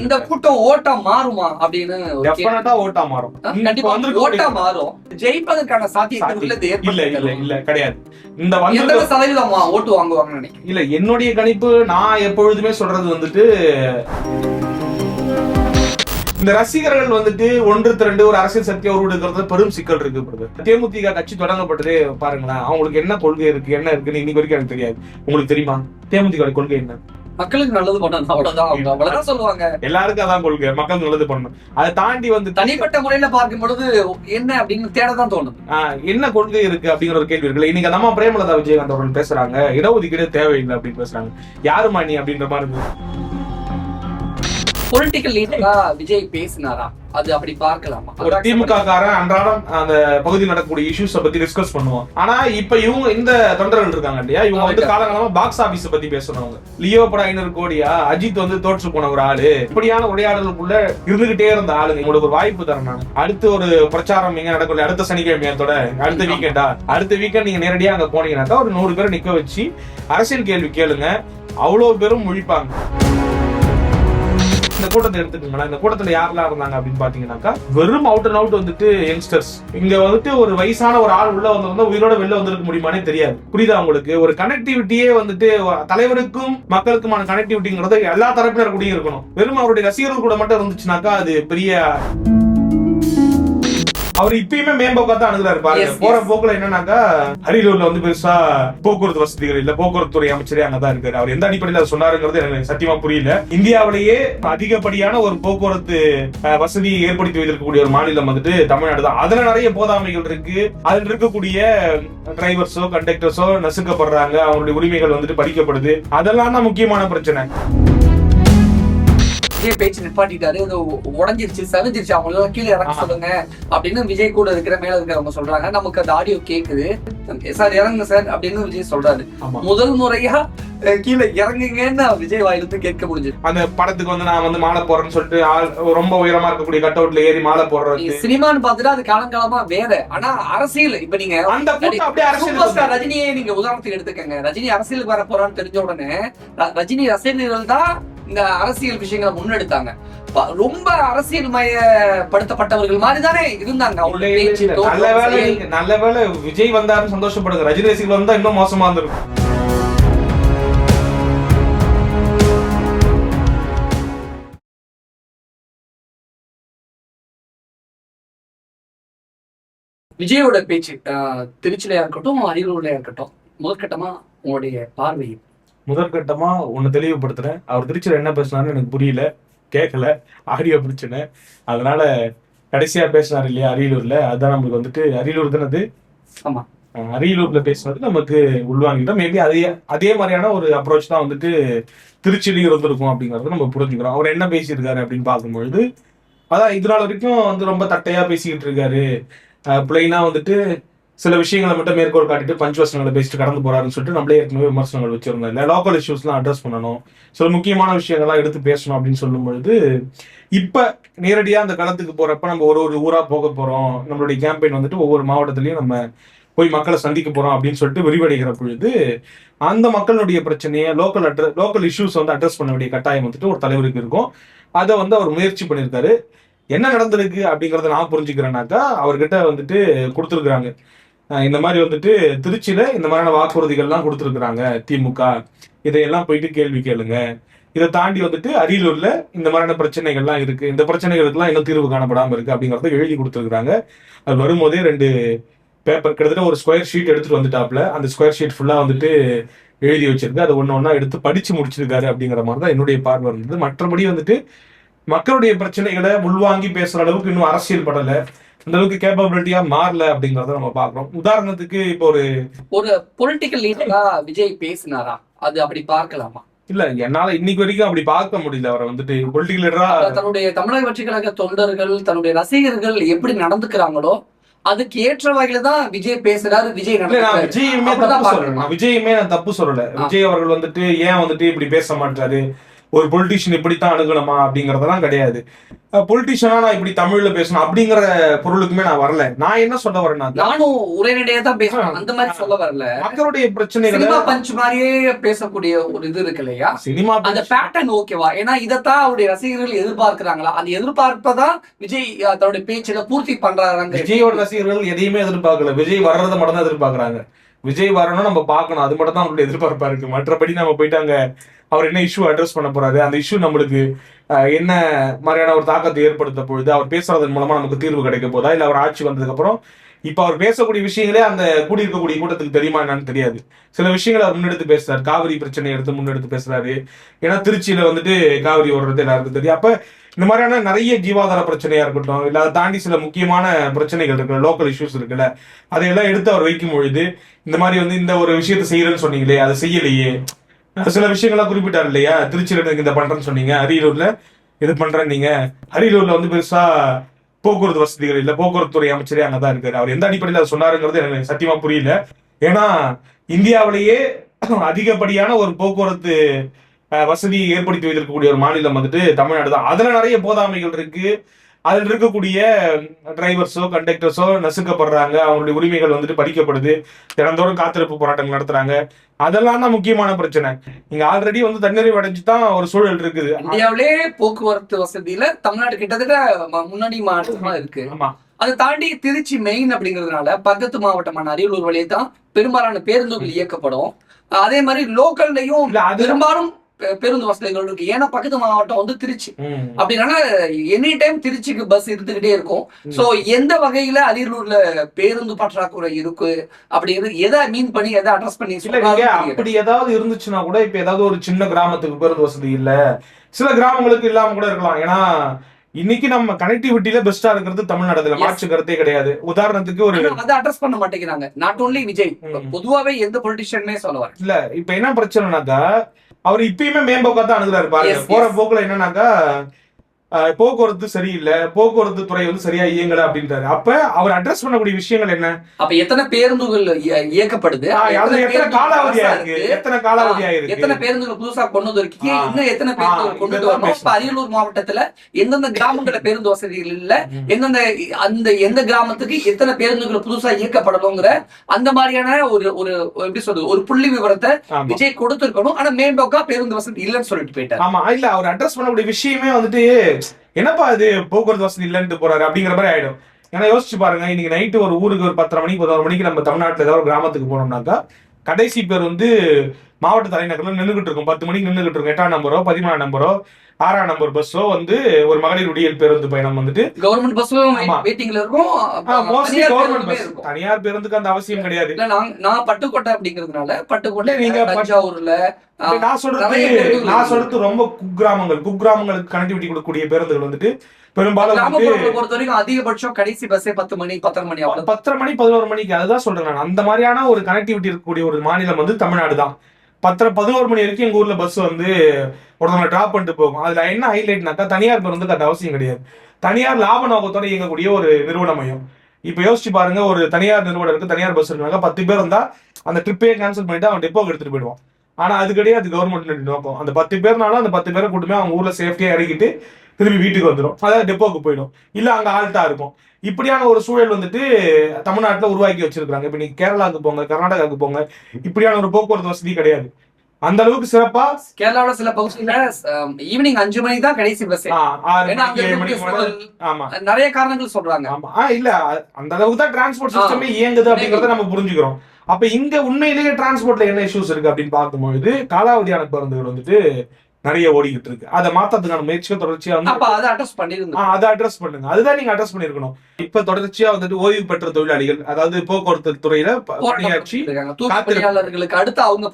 இந்த கூட்டம் ஓட்டா மாறுமா அப்படின்னு ஓட்டா மாறும். கண்டிப்பா ஓட்டா மாறும். ஜெயிப்பதற்கான சாத்தியங்கள் இல்ல கிடையாது. இந்த எத்தனை சதவீதம் ஓட்டு வாங்குவாங்கன்னு நினைக்கிறேன். இல்ல என்னுடைய கணிப்பு நான் எப்பொழுதுமே சொல்றது வந்துட்டு இந்த ரசிகர்கள் வந்துட்டு ஒன்று திரண்டு ஒரு அரசியல் சக்தியை உருவெடுக்கிறது பெரும் சிக்கல் இருக்கு. தேமுதிக கட்சி தொடங்கப்பட்டதே பாருங்களேன், அவங்களுக்கு என்ன கொள்கை இருக்கு என்ன இருக்குன்னு இன்னைக்கு வரைக்கும் எனக்கு தெரியாது. உங்களுக்கு தெரியுமா தேமுதிக கொள்கை என்ன? மக்களுக்கு நல்லது பண்ணணும், அவ்வளவுதான் சொல்லுவாங்க. எல்லாருக்கும் அதான் கொள்கை, மக்களுக்கு நல்லது பண்ணணும். அதை தாண்டி வந்து தனிப்பட்ட முறையில பார்க்கும் பொழுது என்ன அப்படின்னு தேடதான் தோணும். என்ன கொள்கை இருக்கு அப்படிங்கிற ஒரு கேள்வி இருக்குல்ல. இன்னைக்கு நம்ம பிரேமலதா விஜயகாந்த் அவர்கள் பேசுறாங்க, இடஒதுக்கீடு தேவையில்லை அப்படின்னு பேசுறாங்க. யாருமா நீ அப்படின்ற மாதிரி இருக்கு. பொலிட்டிக்கல் லீடரா விஜய் பேசினாரா? அது அப்படி பார்க்கலாமா? ஒரு திமுக காரன் அன்றாடம் அந்த பகுதியில் நடக்கக்கூடிய இஷ்யூஸ் பத்தி டிஸ்கஸ் பண்ணுவோம். ஆனா இப்ப இவங்க இந்த தொண்டர்கள் இருக்காங்க இல்லையா, இவங்க வந்து காலகாலமா பாக்ஸ் ஆபீஸ் பத்தி பேசுறவங்க. லியோ படம் 500 கோடியா, அஜித் வந்து தோற்று போன ஒரு ஆளு, இப்படியான உரையாடலுக்குள்ள இருந்துகிட்டே இருந்த ஆளுங்க. உங்களுக்கு ஒரு வாய்ப்பு தரேன் நான். அடுத்து ஒரு பிரச்சாரம் எங்க நடக்கல, அடுத்த சனிக்கிழமையத்தோட அடுத்த வீக்கெண்ட் நீங்க நேரடியா அங்க போனீங்கன்னாக்கா ஒரு 100 பேரை நிக்க வச்சு அரசியல் கேள்வி கேளுங்க, அவ்வளவு பேரும் முழிப்பாங்க. இந்த கூட்டத்தை எடுத்துக்கோங்களேன். இந்த கூட்டத்துல யாரெல்லாம் இருந்தாங்க அப்படின்னு பாத்தீங்கன்னாக்கா வெறும் அவுட் அண்ட் அவுட் வந்துட்டு யங்ஸ்டர்ஸ். இங்க வந்துட்டு ஒரு வயசான ஒரு ஆள் உள்ள வந்திருந்தா உயிரோட வெளில வந்திருக்க முடியுமானே தெரியாது. புரியுதா உங்களுக்கு? ஒரு கனெக்டிவிட்டியே வந்துட்டு தலைவருக்கும் மக்களுக்குமான கனெக்டிவிட்டிங்கிறது எல்லா தரப்பினர் கூடயும் இருக்கணும். வெறும் அவருடைய ரசிகர்கள் கூட மட்டும் இருந்துச்சுனாக்கா அது பெரிய அவர் இப்பயுமே மேம்போக்கா தான் அணுகுறாரு பாருங்க. போற போக்குல என்னன்னாக்கா அரியலூர்ல வந்து பெருசா போக்குவரத்து வசதிகள் இல்ல, போக்குவரத்து துறை அமைச்சரே அங்கதான் இருக்காரு. அவர் எந்த அடிப்படையில அதை சொன்னாருங்கிறது எனக்கு சத்தியமா புரியல. இந்தியாவிலேயே அதிகப்படியான ஒரு போக்குவரத்து வசதியை ஏற்படுத்தி வைத்திருக்கக்கூடிய ஒரு மாநிலம் வந்துட்டு தமிழ்நாடு தான். அதுல நிறைய போதாமைகள் இருக்கு. அதில் இருக்கக்கூடிய டிரைவர்ஸோ கண்டக்டர்ஸோ நசுக்கப்படுறாங்க, அவங்களுடைய உரிமைகள் வந்துட்டு பறிக்கப்படுது. அதெல்லாம் தான் முக்கியமான பிரச்சனை. விஜய் பேச்சு நிப்பாட்டிட்டாரு, உடஞ்சிருச்சு சரிஞ்சிருச்சு, அவங்க எல்லாம் கீழே இறங்க சொல்லுங்க அப்படின்னு விஜய் கூட இருக்கிற மேல இருக்கிறவங்க சொல்றாங்க. நமக்கு அந்த ஆடியோ கேக்குது, சார் இறங்குங்க சார் அப்படின்னு விஜய் சொல்றாரு. முதல் முறையா கீழே இறங்குங்கன்னு விஜய் வாயிலிருந்து கேட்க முடிஞ்சது. அந்த படத்துக்கு வந்து நான் வந்து மாலை போடுறேன்னு சொல்லிட்டு ரொம்ப உயரமா இருக்கக்கூடிய கட் அவுட்ல ஏறி மாலை போடுறது சினிமான்னு பாத்துட்டு அது காலங்காலமா வேற. ஆனா அரசியல் இப்ப நீங்க சூப்பர் ஸ்டார் ரஜினியே நீங்க உதாரணத்துக்கு எடுத்துக்கங்க. ரஜினி அரசியலுக்கு வர போறான்னு தெரிஞ்ச உடனே ரஜினி ரசிகர்கள் தான் இந்த அரசியல் விஷயங்களை முன்னெடுத்தாங்க. ரொம்ப அரசியல் மயப்படுத்தப்பட்டவர்கள் மாதிரி தானே இருந்தாங்க. நல்ல வேளை விஜய் வந்தாருன்னு சந்தோஷப்படுங்க. ரஜினி ரசிகர்கள் வந்தா இன்னும் மோசமா இருந்திருக்கும். விஜயோட பேச்சு திருச்சிலையா இருக்கட்டும் அரியலூர்லயா இருக்கட்டும், முதற்கட்டமா உங்களுடைய பார்வை? முதற்கட்டமா ஒன்னு தெளிவுபடுத்துறேன். அவர் திருச்சியில என்ன பேசினாருன்னு எனக்கு புரியல, கேட்கல, ஆடியோ பிரச்சனை. அதனால கடைசியா பேசினாரு இல்லையா அரியலூர்ல, அதுதான் நம்மளுக்கு வந்துட்டு அரியலூர் தானே அது. ஆமா, அரியலூர்ல பேசினது நமக்கு உள்வாங்கிட்டோம். மேபி அதே மாதிரியான ஒரு அப்ரோச் தான் வந்துட்டு திருச்சியிலையும் இருந்திருக்கும் அப்படிங்கறத நம்ம புரிஞ்சுக்கிறோம். அவர் என்ன பேசியிருக்காரு அப்படின்னு பார்க்கும்பொழுது, அதான் இது நாள் வரைக்கும் வந்து ரொம்ப தட்டையா பேசிக்கிட்டு இருக்காரு. பிளைனா வந்துட்டு சில விஷயங்களை மட்டும் மேற்கோள் காட்டிட்டு பஞ்சுவசனங்களை பேசிட்டு கடந்து போறாருன்னு சொல்லிட்டு நம்மளே ஏற்கனவே விமர்சனங்கள் வச்சிருந்தோம். இல்லை லோக்கல் இஷ்யூஸ்லாம் அட்ரஸ் பண்ணணும், சில முக்கியமான விஷயங்கள்லாம் எடுத்து பேசணும் அப்படின்னு சொல்லும் பொழுது இப்ப நேரடியா அந்த களத்துக்கு போறப்ப நம்ம ஒரு ஊரா போக போறோம், நம்மளுடைய கேம்பெயின் வந்துட்டு ஒவ்வொரு மாவட்டத்திலையும் நம்ம போய் மக்களை சந்திக்க போறோம் அப்படின்னு சொல்லிட்டு விரிவடைகிற பொழுது அந்த மக்களுடைய பிரச்சனையை லோக்கல் இஷ்யூஸ் வந்து அட்ரஸ் பண்ண வேண்டிய கட்டாயம் வந்துட்டு ஒரு தலைவருக்கு இருக்கும். அதை வந்து அவர் முயற்சி பண்ணியிருக்காரு. என்ன நடந்திருக்கு அப்படிங்கறத நான் புரிஞ்சுக்கிறேன்னாக்கா அவர்கிட்ட வந்துட்டு கொடுத்துருக்குறாங்க, இந்த மாதிரி வந்துட்டு திருச்சியில இந்த மாதிரியான வாக்குறுதிகள்லாம் கொடுத்துருக்குறாங்க திமுக, இதையெல்லாம் போயிட்டு கேள்வி கேளுங்க. இதை தாண்டி வந்துட்டு அரியலூர்ல இந்த மாதிரியான பிரச்சனைகள்லாம் இருக்கு, இந்த பிரச்சனைகளுக்குலாம் இன்னும் தீர்வு காணப்படாம இருக்கு அப்படிங்கறத எழுதி கொடுத்துருக்காங்க. அது வரும்போதே 2 பேப்பர் கிட்டத்தட்ட ஒரு ஸ்கொயர் ஷீட் எடுத்துட்டு வந்துட்டாப்ல. அந்த ஸ்கொயர் ஷீட் ஃபுல்லா வந்துட்டு எழுதி வச்சிருக்கு. அதை ஒன்னா எடுத்து படிச்சு முடிச்சிருக்காரு அப்படிங்கிற மாதிரி தான் என்னுடைய பார்வை இருந்தது. மற்றபடி வந்துட்டு மக்களுடைய பிரச்சனைகளை உள்வாங்கி பேசுற அளவுக்கு இன்னும் அரசியல் படல, அந்த அளவுக்கு கேப்பபிலிட்டியா மாறல அப்படிங்கறத நம்ம பாக்குறோம். உதாரணத்துக்கு இப்போ ஒரு பொலிட்டிக்கல் லீடரா விஜய் பேசினாரா? அது அப்படி பார்க்கலாமா? இல்ல, என்னால இன்னைக்கு வரைக்கும் அப்படி பார்க்க முடியல. அவரை வந்துட்டு பொலிட்டிக்கல் லீடரா தன்னுடைய தமிழக வெற்றி கழக தொண்டர்கள் தன்னுடைய ரசிகர்கள் எப்படி நடந்துக்கிறாங்களோ அதுக்கு ஏற்ற வகையில தான் விஜய் பேசுறாரு. விஜயுமே நான் தப்பு சொல்லல. விஜய் அவர்கள் வந்துட்டு ஏன் வந்துட்டு இப்படி பேச மாட்டாரு, ஒரு பொலிட்டீஷியன் இப்படித்தான் அணுகணுமா அப்படிங்கறதெல்லாம் கிடையாது. பொலிட்டீஷியனா நான் இப்படி தமிழ்ல பேசணும் அப்படிங்கிற பொருளுக்குமே நான் வரல. நான் என்ன சொல்ல வரேன்னா, நானும் உரைநடையா தான் பேசுறேன், அந்த மாதிரி சொல்ல வரல. மக்களுடைய பிரச்சனைகளை சினிமா பஞ்ச் மாதிரியே பேசக்கூடிய ஒரு இது இருக்கு இல்லையா, சினிமா அந்த பேட்டர்ன் ஓகேவா? ஏன்னா இதைத்தான் அவருடைய ரசிகர்கள் எதிர்பார்க்கிறாங்களா? அந்த எதிர்பார்ப்பதான் விஜய் தன்னுடைய பேச்சுல பூர்த்தி பண்றாங்க. விஜயோட ரசிகர்கள் எதையுமே எதிர்பார்க்கல, விஜய் வர்றதை மட்டும் தான் எதிர்பார்க்கறாங்க. விஜய் வரணும், நம்ம பார்க்கணும், அது மட்டும் தான் அவங்களுடைய எதிர்பார்ப்பா இருக்கு. மற்றபடி நம்ம போயிட்டு அங்க அவர் என்ன இஷ்யூ அட்ரஸ் பண்ண போறாரு, அந்த இஷ்யூ நம்மளுக்கு என்ன மாதிரியான ஒரு தாக்கத்தை ஏற்படுத்த பொழுது, அவர் பேசுறதன் மூலமா நமக்கு தீர்வு கிடைக்க போதா, இல்ல அவர் ஆட்சி வந்ததுக்கு அப்புறம் இப்ப அவர் பேசக்கூடிய விஷயங்களே அந்த கூடியிருக்கக்கூடிய கூட்டத்துக்கு தெரியுமா என்னன்னு தெரியாது. சில விஷயங்களை அவர் முன்னெடுத்து பேசுறாரு, காவிரி பிரச்சனையை எடுத்து முன்னெடுத்து பேசுறாரு. ஏன்னா திருச்சியில வந்துட்டு காவிரி ஓடுறது எல்லாருக்கும் தெரியும். அப்ப இந்த மாதிரியான நிறைய ஜீவாதார பிரச்சனையா இருக்கட்டும், இல்ல அதை தாண்டி சில முக்கியமான பிரச்சனைகள் இருக்கு, லோக்கல் இஷ்யூஸ் இருக்குல்ல, அதையெல்லாம் எடுத்து அவர் வைக்கும் பொழுது இந்த மாதிரி வந்து இந்த ஒரு விஷயத்தை செய்யறேன்னு சொன்னீங்களே, அதை செய்யலையே, சில விஷயங்கள்லாம் குறிப்பிட்டாரு இல்லையா, திருச்சியில எனக்கு இந்த பண்றேன்னு சொன்னீங்க, அரியலூர்ல இது பண்றேன், நீங்க அரியலூர்ல வந்து பெருசா போக்குவரத்து வசதிகள் இல்ல, போக்குவரத்து துறை அமைச்சரே அங்கதான் இருக்காரு. அவர் எந்த அடிப்படையில் அதை சொன்னாருங்கிறது எனக்கு சத்தியமா புரியல. ஏன்னா இந்தியாவிலேயே அதிகப்படியான ஒரு போக்குவரத்து வசதியை ஏற்படுத்தி வைத்திருக்கக்கூடிய ஒரு மாநிலம் வந்துட்டு தமிழ்நாடு தான். அதுல நிறைய போதாமைகள் இருக்கு. அதில் இருக்கக்கூடிய டிரைவர்ஸோ கண்டக்டர்ஸோ நசுக்கப்படுறாங்க, அவங்களுடைய உரிமைகள் வந்துட்டு பறிக்கப்படுது, தினந்தோறும் காத்திருப்பு போராட்டங்கள் நடத்துறாங்க. அதெல்லாம் தான் முக்கியமான பிரச்சனை. இங்க ஆல்ரெடி வந்து தன்னிறைவு அடைஞ்சுதான் ஒரு சூழல் இருக்குது. இந்தியாவிலே போக்குவரத்து வசதியில தமிழ்நாடு கிட்டத்தட்ட முன்னாடி மாநிலமா இருக்கு. ஆமா, அதை தாண்டி திருச்சி மெயின் அப்படிங்கிறதுனால பக்கத்து மாவட்டமான அரியலூர் வழியே தான் பெரும்பாலான பேருந்துகள் இயக்கப்படும். அதே மாதிரி லோக்கல்லையும் பெரும்பாலும் பேருந்து வசதிகள் இருக்கு. ஏன்னா பக்கத்து மாவட்டம் வந்து திருச்சி அப்படின்னா எனி டைம் திருச்சிக்கு பஸ் இருந்துகிட்டே இருக்கும். சோ எந்த வகையில அரியலூர்ல பேருந்து பற்றாக்குறை இருக்கு அப்படிங்கிறது எதை மீன் பண்ணி எதை அட்ரஸ் பண்ணி அப்படி ஏதாவது இருந்துச்சுன்னா கூட, இப்ப ஏதாவது ஒரு சின்ன கிராமத்துக்கு பேருந்து வசதி இல்ல, சில கிராமங்களுக்கு இல்லாம கூட இருக்கலாம். ஏன்னா இன்னைக்கு நம்ம கனெக்டிவிட்டியில பெஸ்டா இருக்கிறது தமிழ்நாடுல, மாற்று கருத்தே கிடையாது. உதாரணத்துக்கு ஒரு அதை அட்ரஸ் பண்ண மாட்டேங்கிறாங்க. நாட் ஓன்லி விஜய், பொதுவாவே எந்த பொலிட்டிஷியனுமே சொல்லுவார் இல்ல. இப்ப என்ன பிரச்சனைனாக்கா, அவர் இப்பயுமே மேம்போக்கா தான் அணுகுறாரு பாருங்க. போற போக்குல என்னன்னாக்கா, போக்குவரத்து சரியில்லை, போக்குவரத்து துறை வந்து சரியா இயங்கல அப்படின்றாரு. அப்ப அவர் அட்ரஸ் பண்ணக்கூடிய விஷயங்கள் என்ன? அப்ப எத்தனை பேருந்துகள் இயக்கப்படுது, எத்தனை காலாவதியா இருக்கு, எத்தனை காலாவதியா இருக்கு, எத்தனை பேருந்துகள் புதுசா கொண்டு வந்திருக்கீங்க, இன்னும் எத்தனை பேருந்துகள் கொண்டு வரணும். இப்ப அரியலூர் மாவட்டத்துல எந்தெந்த கிராமங்கள பேருந்து வசதிகள் இல்ல, எந்த கிராமத்துக்கு எத்தனை பேருந்துகள் புதுசா இயக்கப்படணுங்கிற அந்த மாதிரியான ஒரு எப்படி சொல்றது, ஒரு புள்ளி விவரத்தை விஜய் கொடுத்திருக்கணும். ஆனா மேம்போக்கா பேருந்து வசதி இல்லைன்னு சொல்லிட்டு போயிட்டாரு. ஆமா, இல்ல அவர் அட்ரஸ் பண்ணக்கூடிய விஷயமே வந்துட்டு என்னப்பா இது போக்குவரத்து வசதி இல்லைன்னு போறாரு அப்படிங்கிற மாதிரி ஆயிடும். ஏன்னா யோசிச்சு பாருங்க, இன்னைக்கு நைட்டு ஒரு ஊருக்கு ஒரு 10:30 மணிக்கு 11 மணிக்கு நம்ம தமிழ்நாட்டுல ஏதாவது ஒரு கிராமத்துக்கு போனோம்னாக்கா, கடைசி பேர் வந்து மாவட்ட தலைநகர்ல நின்றுகிட்டு இருக்கும், 10 மணிக்கு நின்றுகிட்டு இருக்கும். 8ஆம் நம்பரோ 13ஆம் நம்பரோ 6ஆம் நம்பர் பஸ்ஸோ வந்து ஒரு மகளிர் விடியல் பேருந்து பயணம் வந்துட்டு கவர்மெண்ட் பஸ்ஸும் வெயிட்டிங்ல இருக்கும். தனியார் பேருந்துக்கு அந்த அவசியம் கிடையாது. நான் பட்டுக்கோட்டை அப்படிங்கிறதுனால பட்டுக்கோட்டை, நீங்க தஞ்சாவூர்ல நான் சொல்றது ரொம்ப குக்கிராமங்களுக்கு கனெக்டிவிட்டி கொடுக்கக்கூடிய பேருந்துகள் வந்துட்டு பெரும்பாலும் பொறுத்த வரைக்கும் அதிகபட்சம் கடைசி பஸ்ஸே 10 மணி 10:30 மணி 10:30 மணி 11 மணிக்கு. அதுதான் சொல்றேன் நான். அந்த மாதிரியான ஒரு கனெக்டிவிட்டி இருக்கக்கூடிய ஒரு மாநிலம் வந்து தமிழ்நாடு தான். 10:11 மணி வரைக்கும் எங்க ஊர்ல பஸ் வந்து ஒருத்தவங்க டிராப் பண்ணிட்டு போகும். அதுல என்ன ஹைலைட்னாக்கா, தனியார் பேருந்து அந்த அவசியம் கிடையாது. தனியார் லாப நோக்கத்தோட இயங்கக்கூடிய ஒரு நிறுவன மையம். இப்ப யோசிச்சு பாருங்க, ஒரு தனியார் நிறுவனம் இருக்கு, தனியார் பஸ் இருந்தாங்க, 10 பேர் இருந்தா அந்த ட்ரிப்பே கேன்சல் பண்ணிட்டு அவன் டெப்போக்கு எடுத்துட்டு போயிடுவான். ஆனா அது கிடையாது கவர்மெண்ட் நோக்கம். அந்த 10 பேர்னாலும் அந்த 10 பேரை கூட்டமே அவங்க ஊர்ல சேஃப்டியா இறக்கிட்டு திரும்பி வீட்டுக்கு வந்துடும், அதாவது டெப்போக்கு போயிடும், இல்ல அங்க ஆல்ட்டா இருக்கும். இப்படியான ஒரு சூழல் வந்துட்டு தமிழ்நாட்டுல உருவாக்கி வச்சிருக்காங்க. இப்ப நீங்க கேரளாவுக்கு போங்க, கர்நாடகாவுக்கு போங்க, இப்படியான ஒரு போக்குவரத்து வசதி கிடையாது அந்த அளவுக்கு சிறப்பா. கேரளாவோட சில பகுதியில ஈவினிங் 5 மணிக்கு தான் கடைசி பஸ், நிறைய காரணங்கள் சொல்றாங்க. ஆமா, இல்ல அந்த அளவுக்கு தான் டிரான்ஸ்போர்ட் சிஸ்டமே இயங்குது அப்படிங்கறத நம்ம புரிஞ்சுக்கிறோம். அப்ப இங்க உண்மையிலேயே டிரான்ஸ்போர்ட்ல என்ன இஷ்யூஸ் இருக்கு அப்படின்னு பார்க்கும்போது, காலாவதியான பேருந்துகள் வந்துட்டு நிறைய ஓடிக்கிட்டு இருக்கு. அதை மாத்ததுக்கான முயற்சிகள் தொடர்ச்சியா வந்து அதை அட்ரஸ் பண்ணுங்க. அதுதான் நீங்க அட்ரஸ் பண்ணிருக்கணும். இப்ப தொடர்ச்சியா வந்துட்டு ஓய்வு பெற்ற தொழிலாளிகள், அதாவது போக்குவரத்து துறையில பணியாற்றி அடுத்து அவங்க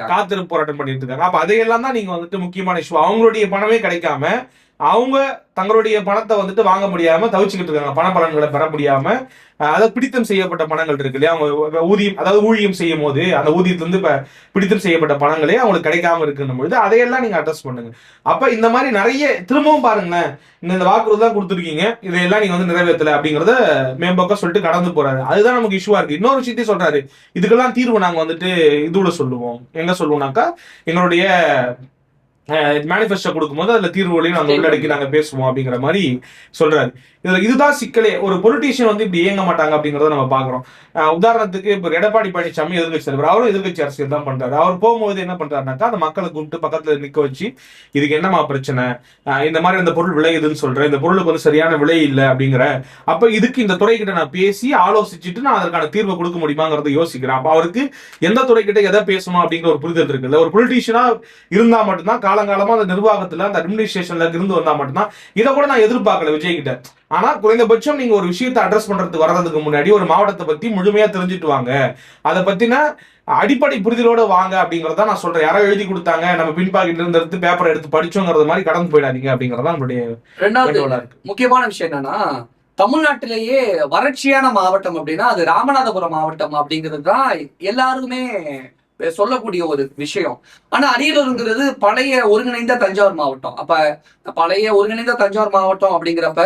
காத்திருப்பு போராட்டம் பண்ணிட்டு இருக்காங்க. அப்ப அதையெல்லாம் தான் நீங்க வந்துட்டு முக்கியமான இஷ்யூ. அவங்களுடைய பணமே கிடைக்காம அவங்க தங்களுடைய பணத்தை வந்துட்டு வாங்க முடியாம தவிச்சுக்கிட்டு இருக்காங்க, பண பலன்களை பெற முடியாம. அதாவது பிடித்தம் செய்யப்பட்ட பணங்கள் இருக்கு இல்லையா, அவங்க ஊதியம், அதாவது ஊழியம் செய்யும் போது அந்த ஊதியத்துல இருந்து இப்ப பிடித்தம் செய்யப்பட்ட பணங்களே அவங்களுக்கு கிடைக்காம இருக்குன்னும் பொழுது அதையெல்லாம் நீங்க அட்ரஸ் பண்ணுங்க. அப்ப இந்த மாதிரி நிறைய திரும்பவும் பாருங்களேன், இந்த வாக்குறுதி தான் கொடுத்துருக்கீங்க, இதையெல்லாம் நீங்க வந்து நிறைவேற்றல அப்படிங்கறத மேம்போக்கா சொல்லிட்டு கடந்து போறாரு. அதுதான் நமக்கு இஷ்யூவா இருக்கு. இன்னொரு விஷயத்தையும் சொல்றாரு, இதுக்கெல்லாம் தீர்வு நாங்க வந்துட்டு இதுல சொல்லுவோம். எங்க சொல்லுவோம்னாக்கா, எங்களுடைய மேனிஃபெஸ்டோ கொடுக்கும்போது அதுல தீர்வுகளையும் நாங்க உள்ளடக்கி நாங்க பேசுவோம் அப்படிங்கிற மாதிரி சொல்றாரு. இதுதான் சிக்கலே. ஒரு பொலிட்டீஷியன் வந்து இப்படி இயங்க மாட்டாங்க அப்படிங்கறத நம்ம பாக்குறோம். உதாரணத்துக்கு இப்ப எடப்பாடி பழனிசாமி எதிர்கட்சி தலைவர், அவரும் எதிர்கட்சி அரசியல் தான் பண்றாரு. அவர் போகும்போது என்ன பண்றாருனாக்கா அந்த மக்களை கூப்பிட்டு பக்கத்துல நிக்க வச்சு இதுக்கு என்னமா பிரச்சனை, இந்த மாதிரி அந்த பொருள் விளையுதுன்னு சொல்றேன், இந்த பொருளுக்கு வந்து சரியான விலை இல்லை அப்படிங்கிற, அப்ப இதுக்கு இந்த துறை கிட்ட நான் பேசி ஆலோசிச்சுட்டு நான் அதற்கான தீர்வை கொடுக்க முடியுமாங்கிறத யோசிக்கிறேன். அப்ப அவருக்கு எந்த துறை கிட்ட எதை பேசணும் அப்படிங்கிற ஒரு புரிதல் இருக்குல்ல. ஒரு பொலிட்டீஷியனா இருந்தா மட்டும்தான் காலங்காலமா அந்த நிர்வாகத்துல அந்த அட்மினிஸ்ட்ரேஷன்ல இருந்து வந்தா மட்டும்தான் இதை கூட நான் எதிர்பார்க்கல விஜய் கிட்ட. ஆனா குறைந்தபட்சம் நீங்க ஒரு விஷயத்தை அட்ரஸ் பண்றதுக்கு வர்றதுக்கு முன்னாடி ஒரு மாவட்டத்தை பத்தி முழுமையா தெரிஞ்சுட்டு வாங்க, அதை பத்தின அடிப்படை புரிதலோட வாங்க அப்படிங்கறத நான் சொல்றேன். யாரோ எழுதி கொடுத்தாங்க நம்ம பின்பாக்கெட்ல இருந்து எடுத்து பேப்பர் எடுத்து படிச்சோங்கிறது மாதிரி கடந்து போயிடாதீங்க அப்படிங்கறத நம்மளுடைய ரெண்டாவது முக்கியமான விஷயம் என்னன்னா, தமிழ்நாட்டிலேயே வறட்சியான மாவட்டம் அப்படின்னா அது ராமநாதபுரம் மாவட்டம் அப்படிங்கிறது தான் எல்லாருமே சொல்லக்கூடிய ஒரு விஷயம். ஆனா அரியலூருங்கிறது பழைய ஒருங்கிணைந்த தஞ்சாவூர் மாவட்டம். அப்ப பழைய ஒருங்கிணைந்த தஞ்சாவூர் மாவட்டம் அப்படிங்கிறப்ப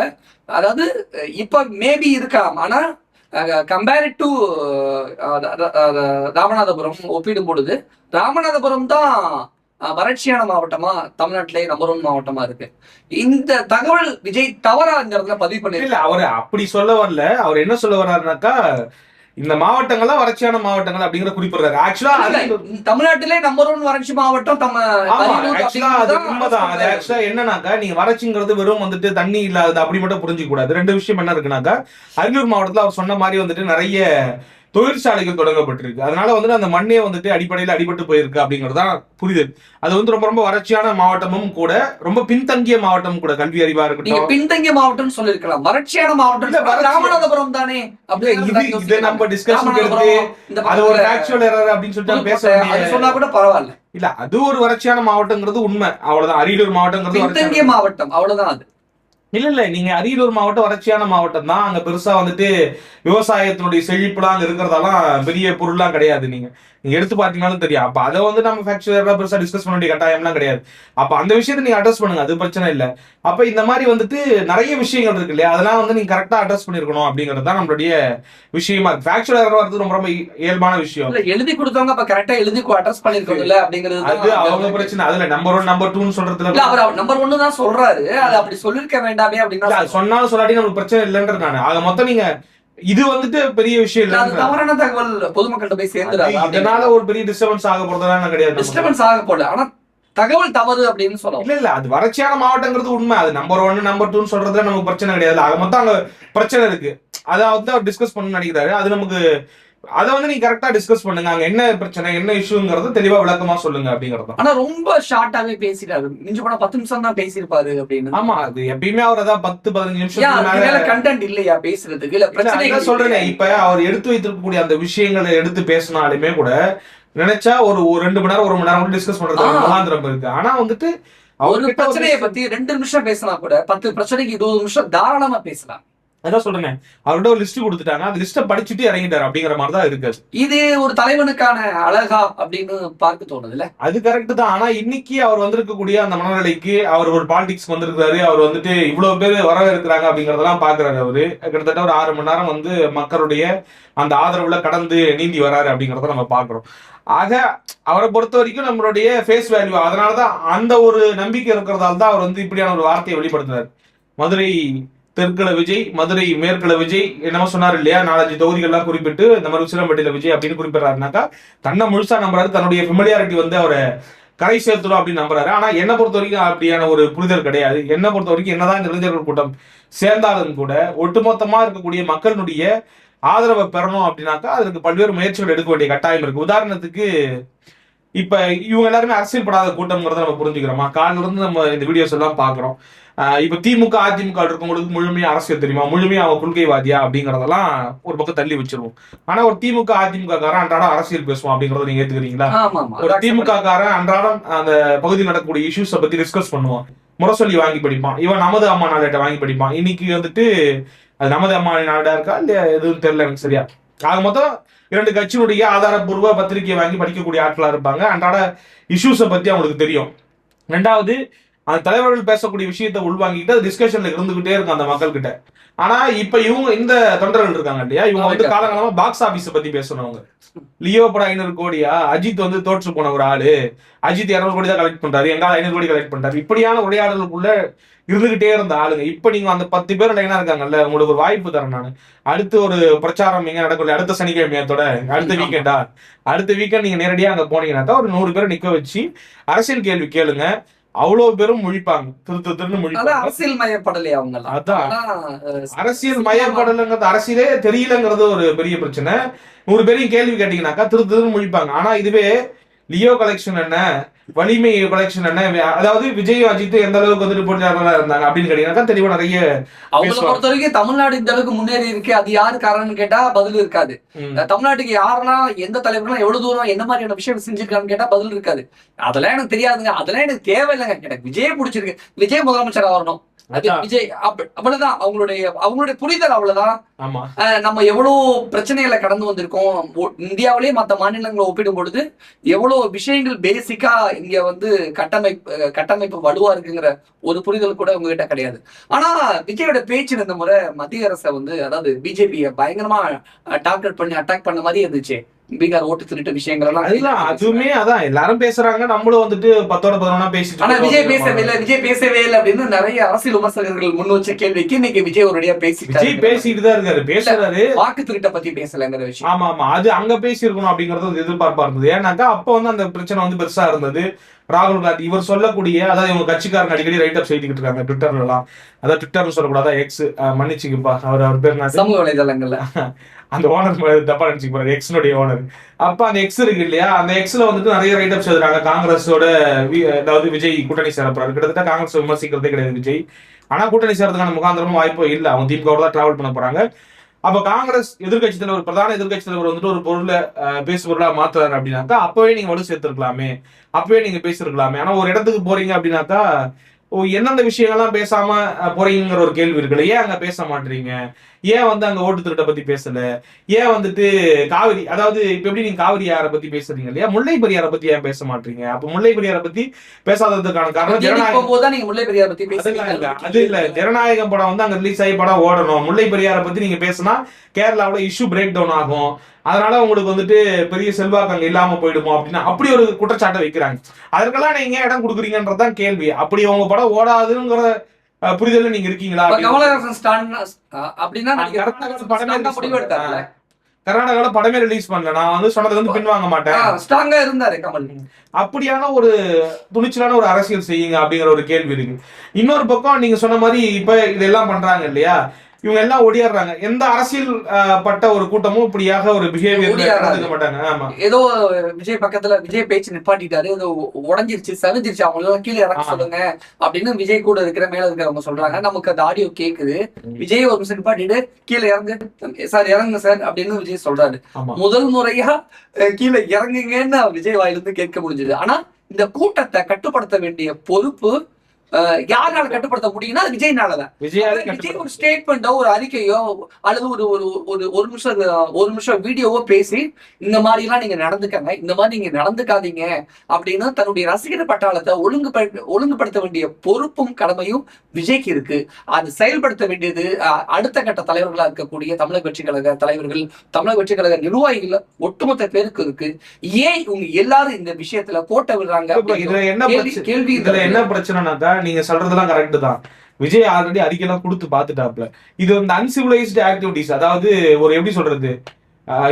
அதாவது இப்ப மேபி இருக்கலாம், ஆனா கம்பேரிட் டு ராமநாதபுரம் ஒப்பிடும் பொழுது ராமநாதபுரம் தான் வறட்சியான மாவட்டமா தமிழ்நாட்டிலேயே நம்பர் 1 மாவட்டமா இருக்கு. இந்த தகவல் விஜய் தவறாங்கிறதுல பதிவு பண்ணிருக்கல. அவரு அப்படி சொல்ல வரல. அவர் என்ன சொல்ல வர்றாருனாக்கா இந்த மாவட்டங்களா வறட்சியான மாவட்டங்கள் அப்படிங்கிற குறிப்பிடுறாரு. ஆக்சுவலா தமிழ்நாட்டிலே நம்பர் 1 வறட்சி மாவட்டம் உண்மைதான். அது ஆக்சுவலா என்னன்னாக்கா நீங்க வறட்சிங்கிறது வெறும் வந்துட்டு தண்ணி இல்லாதது அப்படி மட்டும் புரிஞ்சுக்க கூடாது. 2 விஷயம் என்ன இருக்குனாக்கா, அரியலூர் மாவட்டத்துல அவர் சொன்ன மாதிரி வந்துட்டு நிறைய தொழிற்சாலைகள் தொடங்கப்பட்டிருக்கு. அதனால வந்து அந்த மண்ணே வந்துட்டு அடிப்படையில் அடிபட்டு போயிருக்கு அப்படிங்கறதுதான் புரியுது. அது வந்து ரொம்ப ரொம்ப வறட்சியான மாவட்டமும் கூட, ரொம்ப பின்தங்கிய மாவட்டம் கூட. கல்வி அறிவா இருக்கட்டும், பின்தங்கிய மாவட்டம் சொல்லிருக்கலாம். வறட்சியான மாவட்டம் ராமநாதபுரம் தானே. இதை நம்ம டிஸ்கஷன் எடுத்து அது ஒரு ஆக்சுவல் எரர் அப்படின்னு சொல்லிட்டு பேச சொன்னா கூட பரவாயில்ல. இல்ல, அது ஒரு வறட்சியான மாவட்டங்கிறது உண்மை, அவ்வளவுதான். அரியலூர் மாவட்டங்கிறது பின்தங்கிய மாவட்டம், அவ்வளவுதான். அது இல்ல நீங்க அரியலூர் மாவட்டம் வறட்சியான மாவட்டம் தான். அங்க பெருசா வந்துட்டு விவசாயத்தினுடைய செழிப்புலாம் அங்க இருக்கிறதாலாம் பெரிய பொருள்லாம் கிடையாது. நீங்க எடுத்து பாத்தீங்கன்னாலும் தெரியும். அப்ப அதை வந்து நம்ம ஃபேக்சுவலா பெருசா டிஸ்கஸ் பண்ண வேண்டிய கட்டாயம்லாம் கிடையாது. அப்ப அந்த விஷயத்தை நீங்க அட்ரஸ் பண்ணுங்க, அது பிரச்சனை இல்ல. அப்ப இந்த மாதிரி வந்துட்டு நிறைய விஷயங்கள் இருக்கு இல்லையா, அதெல்லாம் வந்து நீங்க கரெக்டா அட்ரஸ் பண்ணிருக்கணும் அப்படிங்கிறது தான் நம்மளுடைய விஷயமா இருக்கு. ஃபேக்சுவலா வரது ரொம்ப ரொம்ப இயல்பான விஷயம். எழுதி கொடுத்தவங்க அப்ப கரெக்டா எழுதி அட்ரஸ் பண்ணிருக்கோம் இல்ல அப்படிங்கிறது அது அவங்க பிரச்சனை. அதுல நம்பர் 1 நம்பர் 2 சொல்றதுல அவர் நம்பர் 1 தான் சொல்றாரு. அது அப்படி சொல்லிருக்க வேண்டாமே அப்படின்னா சொன்னாலும் சொல்லாட்டி நமக்கு பிரச்சனை இல்லைன்றது நானு. ஆக மொத்தம் நீங்க இது வந்துட்டு பெரிய விஷயம் இல்ல. தவறான தகவல் பொதுமக்கள்கிட்ட போய் சேர்ந்துடாது. இதனால ஒரு பெரிய டிஸ்டர்பன்ஸ் ஆக போறதெல்லாம் கிடையாது. டிஸ்டர்பன்ஸ் ஆக போல, ஆனா தகவல் தவறு அப்படின்னு சொல்லலாம். இல்ல அது வறட்சியான மாவட்டங்கிறது உண்மை. அது நம்பர் 1 நம்பர் 2 சொல்றதுல நமக்கு பிரச்சனை கிடையாது. ஆக மொத்தம் அங்க பிரச்சனை இருக்கு. அதை வந்து அவர் டிஸ்கஸ் பண்ண நினைக்கிறாரு. அது நமக்கு அதை வந்து நீங்க கரெக்டா டிஸ்கஸ் பண்ணுங்க. அங்க என்ன பிரச்சனை, என்ன இஷ்யூங்கிறது தெளிவா விளக்கமா சொல்லுங்க அப்படிங்கறது. ஆனா ரொம்ப ஷார்ட்டாவே பேசிட்டாரு. மிஞ்சி போனா 10 நிமிஷம் தான் பேசிருப்பாரு அப்படின்னு. ஆமா, அது எப்பயுமே அவர் அதான் 10-15 நிமிஷம் மேல கண்டென்ட் இல்லையா பேசுறதுக்கு. இல்ல பிரச்சனை சொல்றேன். இப்ப அவர் எடுத்து வைத்திருக்கக்கூடிய அந்த விஷயங்களை எடுத்து பேசினாலுமே கூட நினைச்சா ஒரு 2 மணி நேரம் 1 மணி நேரம் டிஸ்கஸ் பண்றது முகாந்திரம் இருக்கு. ஆனா வந்துட்டு ஒரு பிரச்சனையை பத்தி 2 நிமிஷம் பேசலாம் கூட, 10 பிரச்சனைக்கு 20 நிமிஷம் தாராளமா பேசலாம். அதான் சொல்றேன். அவர்கிட்ட ஒரு லிஸ்ட் கொடுத்துட்டாங்க, அந்த லிஸ்ட படிச்சுட்டு இறங்கிட்டாரு அப்படிங்கிற மாதிரி தான் இருக்கு. இது ஒரு தலைவனுக்கான அழகா அப்படின்னு பார்க்க தோணுது இல்ல. அது கரெக்ட் தான். ஆனா இன்னைக்கு அவர் வந்திருக்கக்கூடிய அந்த மனநிலைக்கு, அவர் ஒரு பாலிடிக்ஸ் வந்திருக்காரு, அவர் வந்துட்டு இவ்வளவு பேர் வரவேற்கிறாங்க அப்படிங்கறதெல்லாம் பாக்குறாரு. அவரு கிட்டத்தட்ட ஒரு 6 மணி நேரம் வந்து மக்களுடைய அந்த ஆதரவுல கடந்து நீந்தி வராரு அப்படிங்கறத நம்ம பாக்குறோம். ஆக அவரை பொறுத்த வரைக்கும் நம்மளுடைய ஃபேஸ் வேல்யூ, அதனாலதான் அந்த ஒரு நம்பிக்கை இருக்கிறதால தான் அவர் வந்து இப்படியான ஒரு வார்த்தையை வெளிப்படுத்துறாரு. மதுரை தெற்குல விஜய், மதுரை மேற்குல விஜய் என்னமோ சொன்னார் இல்லையா, 4-5 தொகுதிகள்லாம் குறிப்பிட்டு இந்த மாதிரி உசிலம்பட்டியில விஜய் அப்படின்னு குறிப்பிடறாருனாக்கா தன்னை முழுசா நம்புறாரு. தன்னுடைய ஃபெமிலியாரிட்டி வந்து அவரை கரை சேர்த்துடும் அப்படின்னு நம்புறாரு. ஆனா என்ன பொறுத்த வரைக்கும் அப்படியான ஒரு புரிதல் கிடையாது. என்ன பொறுத்த வரைக்கும் என்னதான் இளைஞர்கள் கூட்டம் சேர்ந்தாலும் கூட ஒட்டுமொத்தமா இருக்கக்கூடிய மக்களுடைய ஆதரவை பெறணும் அப்படின்னாக்கா அதற்கு பல்வேறு முயற்சிகள் எடுக்க வேண்டிய கட்டாயம் இருக்கு. உதாரணத்துக்கு இப்ப இவங்க எல்லாருமே அரசியல் படாத கூட்டம்ங்கிறத நம்ம புரிஞ்சுக்கிறோமா? காலில இருந்து நம்ம இந்த வீடியோஸ் எல்லாம் பாக்குறோம். இப்ப திமுக அதிமுக இருக்கவங்களுக்கு முழுமையா அரசியல் தெரியுமா, முழுமையா அவங்க கொள்கைவாதியா அப்படிங்கறதெல்லாம் ஒரு பக்கம் தள்ளி வச்சிருவோம். ஆனா ஒரு திமுக அதிமுக காரன் அன்றாடம் அரசியல் பேசுவோம் அப்படிங்கறத நீங்க ஏத்துக்கிறீங்களா? ஒரு திமுக காரன் அன்றாடம் அந்த பகுதியில் நடக்கக்கூடிய இஷ்யூஸை பத்தி டிஸ்கஸ் பண்ணுவான், முரசொலி வாங்கி படிப்பான், இவன் நமது அம்மா நாளேட்டை வாங்கி படிப்பான். இன்னைக்கு வந்துட்டு அது நமது அம்மா நாடா இருக்கா இல்லையா எதுவும் தெரியல எனக்கு சரியா. ஆக மொத்தம் 2 கட்சியினுடைய ஆதாரப்பூர்வ பத்திரிகையை வாங்கி படிக்கக்கூடிய ஆட்களா இருப்பாங்க. அன்றாட இஷ்யூஸை பத்தி அவங்களுக்கு தெரியும். 2வது அந்த தலைவர்கள் பேசக்கூடிய விஷயத்தை உள்வாங்கிட்டு அது டிஸ்கஷன்ல இருந்துகிட்டே இருக்கும் அந்த மக்கள் கிட்ட. ஆனா இப்ப இவங்க இந்த தொண்டர்கள் இருக்காங்க இல்லையா, இவங்க வந்து காலகாலமா பாக்ஸ் ஆபீஸ் பத்தி பேசணுங்க. லியோ படம் 500 கோடியா, அஜித் வந்து தோற்று போன ஒரு ஆளு, அஜித் 200 கோடி தான் கலெக்ட் பண்றாரு, எங்கால 500 கோடி கலெக்ட் பண்றாரு, இப்படியான உரையாடலுக்குள்ள இருந்துகிட்டே இருந்த ஆளுங்க. இப்ப நீங்க அந்த 10 பேர் லைனா இருக்காங்கல்ல, உங்களுக்கு ஒரு வாய்ப்பு தரேன் நான். அடுத்து ஒரு பிரச்சாரம் எங்க நடக்கும், அடுத்த சனிக்கிழமையத்தோட அடுத்த வீக்கெண்டா, அடுத்த வீக்கெண்ட் நீங்க நேரடியா அங்க போனீங்கன்னாக்கா ஒரு 100 பேரை நிக்க வச்சு அரசியல் கேள்வி கேளுங்க. அவ்வளவு பேரும் முழிப்பாங்க, திருன்னு முழிப்பாங்க. அரசியல் மயப்படலையா அவங்க? அதான் அரசியல் மயப்படலைங்கிறது, அரசியலே தெரியலங்கிறது ஒரு பெரிய பிரச்சனை. 100 பேரையும் கேள்வி கேட்டீங்கன்னாக்கா திருன்னு முழிப்பாங்க. ஆனா இதுவே லியோ கலெக்ஷன் என்ன, வலிமை கலெக்ஷன் என்ன, அதாவது விஜய் அஜித் எந்த அளவுக்கு வந்துட்டு போட்டியாளர்களா இருந்தாங்க அப்படின்னு கேட்டீங்கன்னாக்கா தெளிவா நிறைய. அவங்களை பொறுத்த வரைக்கும் தமிழ்நாடு இந்த அளவுக்கு முன்னேறி இருக்கு, அது யாரு காரணம்னு கேட்டா பதில் இருக்காது. தமிழ்நாட்டுக்கு யாரெல்லாம் எந்த தலைவர்கள்லாம் எவ்வளவு தூரம் என்ன மாதிரியான விஷயம் செஞ்சிருக்கான்னு கேட்டா பதில் இருக்காது. அதெல்லாம் எனக்கு தெரியாதுங்க, அதெல்லாம் எனக்கு தேவையில்லைங்க, எனக்கு விஜய் பிடிச்சிருக்கு, விஜய் முதலமைச்சர் ஆகணும், விஜய் அவ்வளவுதான் அவங்களுடைய புரிதல், அவ்வளவுதான். நம்ம எவ்வளவு பிரச்சனைகளை கடந்து வந்திருக்கோம், இந்தியாவிலேயே மற்ற மாநிலங்களை ஒப்பிடும் பொழுது எவ்வளவு விஷயங்கள் பேசிக்கா இங்க வந்து கட்டமைப்பு வலுவா இருக்குங்கிற ஒரு புரிதல் கூட உங்ககிட்ட கிடையாது. ஆனா விஜயோட பேச்சு இந்த முறை மத்திய அரசை வந்து, அதாவது பிஜேபியை பயங்கரமா டார்கெட் பண்ணி அட்டாக் பண்ண மாதிரி இருந்துச்சு. பீகார் ஓட்டு திருட்டு விஷயங்கள் எல்லாம் அதுவுமே அதான் எல்லாரும் பேசுறாங்க, நம்மளும் வந்துட்டு 10-11 பேசிட்டு. ஆனா விஜய் பேசவே இல்லை அப்படின்னு நிறைய அரசியல் விமர்சகர்கள் முன் வச்ச கேள்விக்கு இன்னைக்கு விஜய் ஒரேடியா பேசிட்டு தான் இருக்காரு, பேசுறாரு. வாக்கு திருட்ட பத்தி பேசலங்கிற விஷயம். ஆமா, அது அங்க பேசி இருக்கணும் அப்படிங்கறது எதிர்பார்ப்பா இருந்தது. ஏன்னாக்கா அப்ப வந்து அந்த பிரச்சனை வந்து பெருசா இருந்தது. ராகுல் காந்தி இவர் சொல்லக்கூடிய, அதாவது இவங்க கட்சிக்காரங்க அடிக்கடி ரைட் அப் செய்துக்கிட்டு இருக்காங்க ட்விட்டர்ல எல்லாம். அதாவது ட்விட்டர்னு சொல்லக்கூடாதா, எக்ஸ், மன்னிச்சுக்குப்பா, அவர் பேர் சமூக வலைதளங்கள்ல அந்த ஓனர் தப்பா நினைச்சுக்க போறாரு, எக்ஸ்னுடைய ஓனர். அப்ப அந்த எக்ஸ் இருக்கு இல்லையா, அந்த எக்ஸ்ல வந்துட்டு நிறைய ரைட் அப் செய்யறாங்க. காங்கிரஸோட அதாவது விஜய் கூட்டணி சேரப்படுறாரு. கிட்டத்தட்ட காங்கிரஸ் விமர்சிக்கிறதே கிடையாது விஜய். ஆனா கூட்டணி சேரதுக்கான முகாந்திரமும் வாய்ப்பும் இல்லை, அவங்க திமுக தான் டிராவல் பண்ண போறாங்க. அப்ப காங்கிரஸ் எதிர்கட்சி தலைவர், பிரதான எதிர்கட்சி தலைவர் வந்துட்டு ஒரு பொருளை பேசு பொருளா மாத்துறாரு அப்படின்னாக்கா அப்பவே நீங்க வலு சேர்த்திருக்கலாமே, அப்பவே நீங்க பேசிருக்கலாமே. ஆனா ஒரு இடத்துக்கு போறீங்க அப்படின்னாக்கா எந்தெந்த விஷயங்கள்லாம் பேசாம போறீங்கிற ஒரு கேள்வி இருக்குல்ல, ஏன் அங்க பேச மாட்டீங்க, ஏன் வந்து அங்க ஓட்டு திருட்ட பத்தி பேசல, ஏன் வந்துட்டு காவிரி, அதாவது இப்ப எப்படி நீங்க காவிரி யாரை பத்தி பேசுறீங்க இல்லையா, முல்லை பெரியாரை பத்தி ஏன் பேச மாட்டீங்க? அப்ப முல்லை பெரியாரை பத்தி பேசாததுக்கான காரணம் அது இல்ல, ஜனநாயகம் படம் வந்து அங்க ரிலீஸ் ஆகி படம் ஓடணும். முல்லை பெரியாரை பத்தி நீங்க பேசினா கேரளாவோட இஷ்யூ பிரேக் டவுன் ஆகும், அதனால உங்களுக்கு வந்துட்டு பெரிய செல்வாக்கு அங்க இல்லாம போயிடுமோ அப்படின்னா அப்படி ஒரு குற்றச்சாட்டை வைக்கிறாங்க. அதற்கெல்லாம் நீங்க இடம் கொடுக்குறீங்கன்றதான் கேள்வி. அப்படி உங்க படம் ஓடாதுங்கிற புரிதல் நீங்க இருக்கீங்களா? கர்நாடகால படமே ரிலீஸ் பண்ணல, நான் வந்து சொன்னது வந்து பின்வாங்க மாட்டேன். அப்படியான ஒரு துணிச்சலான ஒரு அரசியல் செய்யுங்க அப்படிங்கிற ஒரு கேள்வி இருக்கு. இன்னொரு பக்கம் நீங்க சொன்ன மாதிரி இப்ப இதெல்லாம் பண்றாங்க இல்லையா, இவங்க எல்லாம் ஒடியாடுறாங்க. எந்த அரசியல் பட்ட ஒரு கூட்டமும் இப்படியாக ஒரு பிஹேவியர் எடுத்துக்க மாட்டாங்க. ஆமா, ஏதோ விஜய் பக்கத்துல விஜய் பேச்சு நிப்பாட்டிட்டாரு, ஏதோ உடஞ்சிருச்சு செவஞ்சிருச்சு, அவங்க எல்லாம் கீழே இறங்க சொல்லுங்க அப்படின்னு விஜய் கூட இருக்கிற மேல இருக்கிறவங்க சொல்றாங்க. நமக்கு அந்த ஆடியோ கேக்குது. விஜய் ஒரு நிமிஷம் நிப்பாட்டிட்டு கீழே இறங்கு சார், இறங்குங்க சார் அப்படின்னு விஜய் சொல்றாரு. முதல் முறையா கீழே இறங்குங்கன்னு விஜய் வாயிலிருந்து கேட்க முடிஞ்சது. ஆனா இந்த கூட்டத்தை கட்டுப்படுத்த வேண்டிய பொறுப்பு யாருனால கட்டுப்படுத்த முடியும்னா அது விஜய்னாலதான். விஜய் ஒரு ஸ்டேட்மெண்டோ ஒரு அறிக்கையோ அல்லது ஒரு நிமிஷம் வீடியோவோ பேசி இந்த மாதிரி எல்லாம் நீங்க நடந்துக்கங்க, இந்த மாதிரி நீங்க நடந்துக்காதீங்க அப்படின்னு தன்னுடைய ரசிகர் பட்டாளத்தை ஒழுங்குபடுத்த வேண்டிய பொறுப்பும் கடமையும் விஜய்க்கு இருக்கு. அது செயல்படுத்த வேண்டியது அடுத்த கட்ட தலைவர்களா இருக்கக்கூடிய தமிழக வெற்றி கழக தலைவர்கள், தமிழக வெற்றி கழக நிர்வாகிகள் ஒட்டுமொத்த பேருக்கு இருக்கு. ஏன் இவங்க எல்லாரும் இந்த விஷயத்துல கோட்டை விடுறாங்க? கேள்வி இதுல என்ன பிரச்சனைனாக்கா, நீங்க சொல்றதெல்லாம் கரெக்ட் தான். விஜய் ஆல்ரெடி அறிக்கையெல்லாம் கொடுத்து பாத்துட்டாப்ல. இது வந்து அன்சிவிலைஸ்டு ஆக்டிவிட்டிஸ், அதாவது ஒரு எப்படி சொல்றது,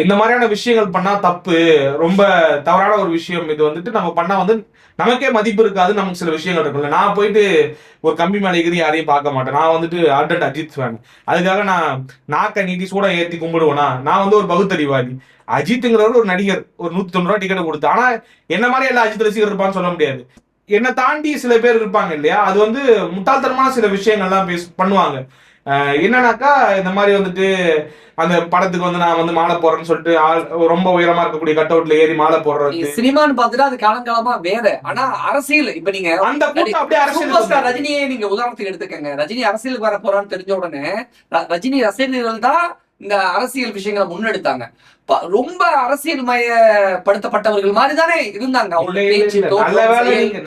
இந்த மாதிரியான விஷயங்கள் பண்ணா தப்பு, ரொம்ப தவறான ஒரு விஷயம். இது வந்துட்டு நம்ம பண்ணா வந்து நமக்கே மதிப்பு இருக்காது, நமக்கு சில விஷயங்கள் இருக்குல்ல. நான் போயிட்டு ஒரு கம்பி மேல எகிரி யாரையும் பார்க்க மாட்டேன். நான் வந்துட்டு ஆர்டட் அஜித் ஃபேன், அதுக்காக நான் நாக்க நீட்டி சூட ஏத்தி கும்பிடுவேனா? நான் வந்து ஒரு பகுத்தறிவாதி. அஜித்ங்கிறவர் ஒரு நடிகர், ஒரு 190 ரூபாய் டிக்கெட் கொடுத்து. ஆனா என்ன மாதிரி எல்லாம் அஜித் ரசிகர் இருப்பான்னு சொல்ல முடியாது. என்னை தாண்டி சில பேர் இருப்பாங்க இல்லையா, அது வந்து முட்டாள்தனமான சில விஷயங்கள்லாம் பண்ணுவாங்க. என்னன்னாக்கா இந்த மாதிரி வந்துட்டு அந்த படத்துக்கு வந்து நான் வந்து மாலை போடுறேன்னு சொல்லிட்டு ரொம்ப உயரமா இருக்கக்கூடிய கட் அவுட்ல ஏறி மாலை போடுறது. சினிமான்னு பாத்துட்டு அது காலங்காலமா வேற. ஆனா அரசியல் இப்ப நீங்க அந்த அப்படியே அரசியல் ரஜினியே நீங்க உதாரணத்துக்கு எடுத்துக்கங்க. ரஜினி அரசியலுக்கு வர போறான்னு தெரிஞ்ச உடனே ரஜினி ரசிகர்கள் தான் இந்த அரசியல் விஷயங்களை முன்னெடுத்தாங்க. ரொம்ப அரசியல் மயப்படுத்தப்பட்டவர்கள் மாதிரி தானே இருந்தாங்க.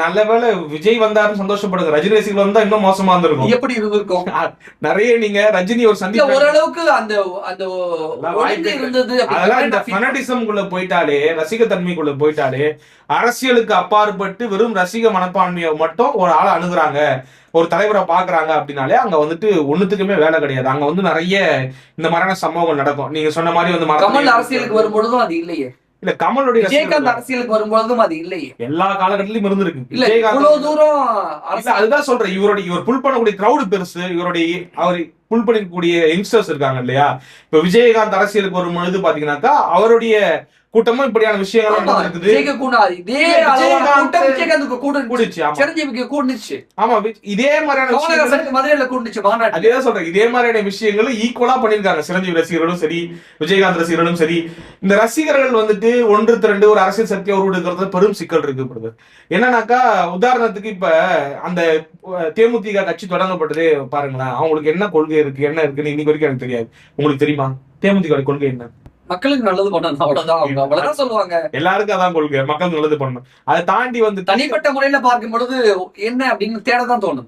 நல்ல வேலை விஜய் வந்தாருன்னு சந்தோஷப்படுங்க. ரஜினி ரசிகர்கள் வந்தா இன்னும் மோசமா இருந்திருக்கும். எப்படி இருந்திருக்கும்? நிறைய நீங்க ரஜினி ஒரு சந்திப்பு ஓரளவுக்கு அந்த அந்த இருந்தது. அதெல்லாம் இந்த ஃபனடிசம்குள்ள போயிட்டாலே, ரசிக தன்மைக்குள்ள போயிட்டாலே, அரசியலுக்கு அப்பாற்பட்டு வெறும் ரசிக மனப்பான்மையை மட்டும் ஒரு ஆளை அணுகுறாங்க, ஒரு தலைவரை பாக்குறாங்க அப்படின்னாலே அங்க வந்துட்டு ஒண்ணுத்துக்குமே வேலை கிடையாது. அங்க வந்து நிறைய இந்த மாதிரியான சம்பவங்கள் நடக்கும். நீங்க சொன்ன மாதிரி வந்து கமல் அரசியலுக்கு வரும்பொழுதும் அது இல்லையே. இல்ல கமலுடைய விஜயகாந்த் அரசியலுக்கு வரும்பொழுதும் அது இல்லையே. எல்லா காலகட்டத்திலும் இருந்திருக்கு. இவ்வளவு தூரம் அதுதான் சொல்றேன். இவர் புல் பண்ணக்கூடிய கிரௌடு பெருசு. அவர் புல் பண்ணிக்கூடிய யங்ஸ்டர்ஸ் இருக்காங்க இல்லையா. இப்ப விஜயகாந்த் அரசியலுக்கு வரும்பொழுது பாத்தீங்கன்னாக்கா அவருடைய கூட்டமும் இப்படியான விஷயங்கள் நடக்குது. ஆமா, இதே மாதிரியான மதுரையில கூட்டுச்சு மாநாடு. அதேதான் சொல்றேன். இதே மாதிரியான விஷயங்களும் ஈக்குவலா பண்ணிருக்காங்க சிரஞ்சீவி ரசிகர்களும் சரி, விஜயகாந்த் ரசிகர்களும் சரி. இந்த ரசிகர்கள் வந்துட்டு ஒன்று திரண்டு ஒரு அரசியல் சக்தியை உருவெடுக்கிறது பெரும் சிக்கல் இருக்கு. என்னன்னாக்கா உதாரணத்துக்கு இப்ப அந்த தேமுதிக கட்சி தொடங்கப்பட்டதே பாருங்களேன். அவங்களுக்கு என்ன கொள்கை இருக்கு, என்ன இருக்குன்னு இன்னைக்கு வரைக்கும் எனக்கு தெரியாது. உங்களுக்கு தெரியுமா தேமுதிக கொள்கை என்ன? மக்களுக்கு நல்லது பண்ணணும், அவ்வளவுதான். அவங்க அவ்வளவுதான் சொல்லுவாங்க. எல்லாருக்கும் அதான் கொள்கை, மக்களுக்கு நல்லது பண்ணணும். அதை தாண்டி வந்து தனிப்பட்ட முறையில பார்க்கும் பொழுது என்ன அப்படின்னு தேடதான் தோணுது.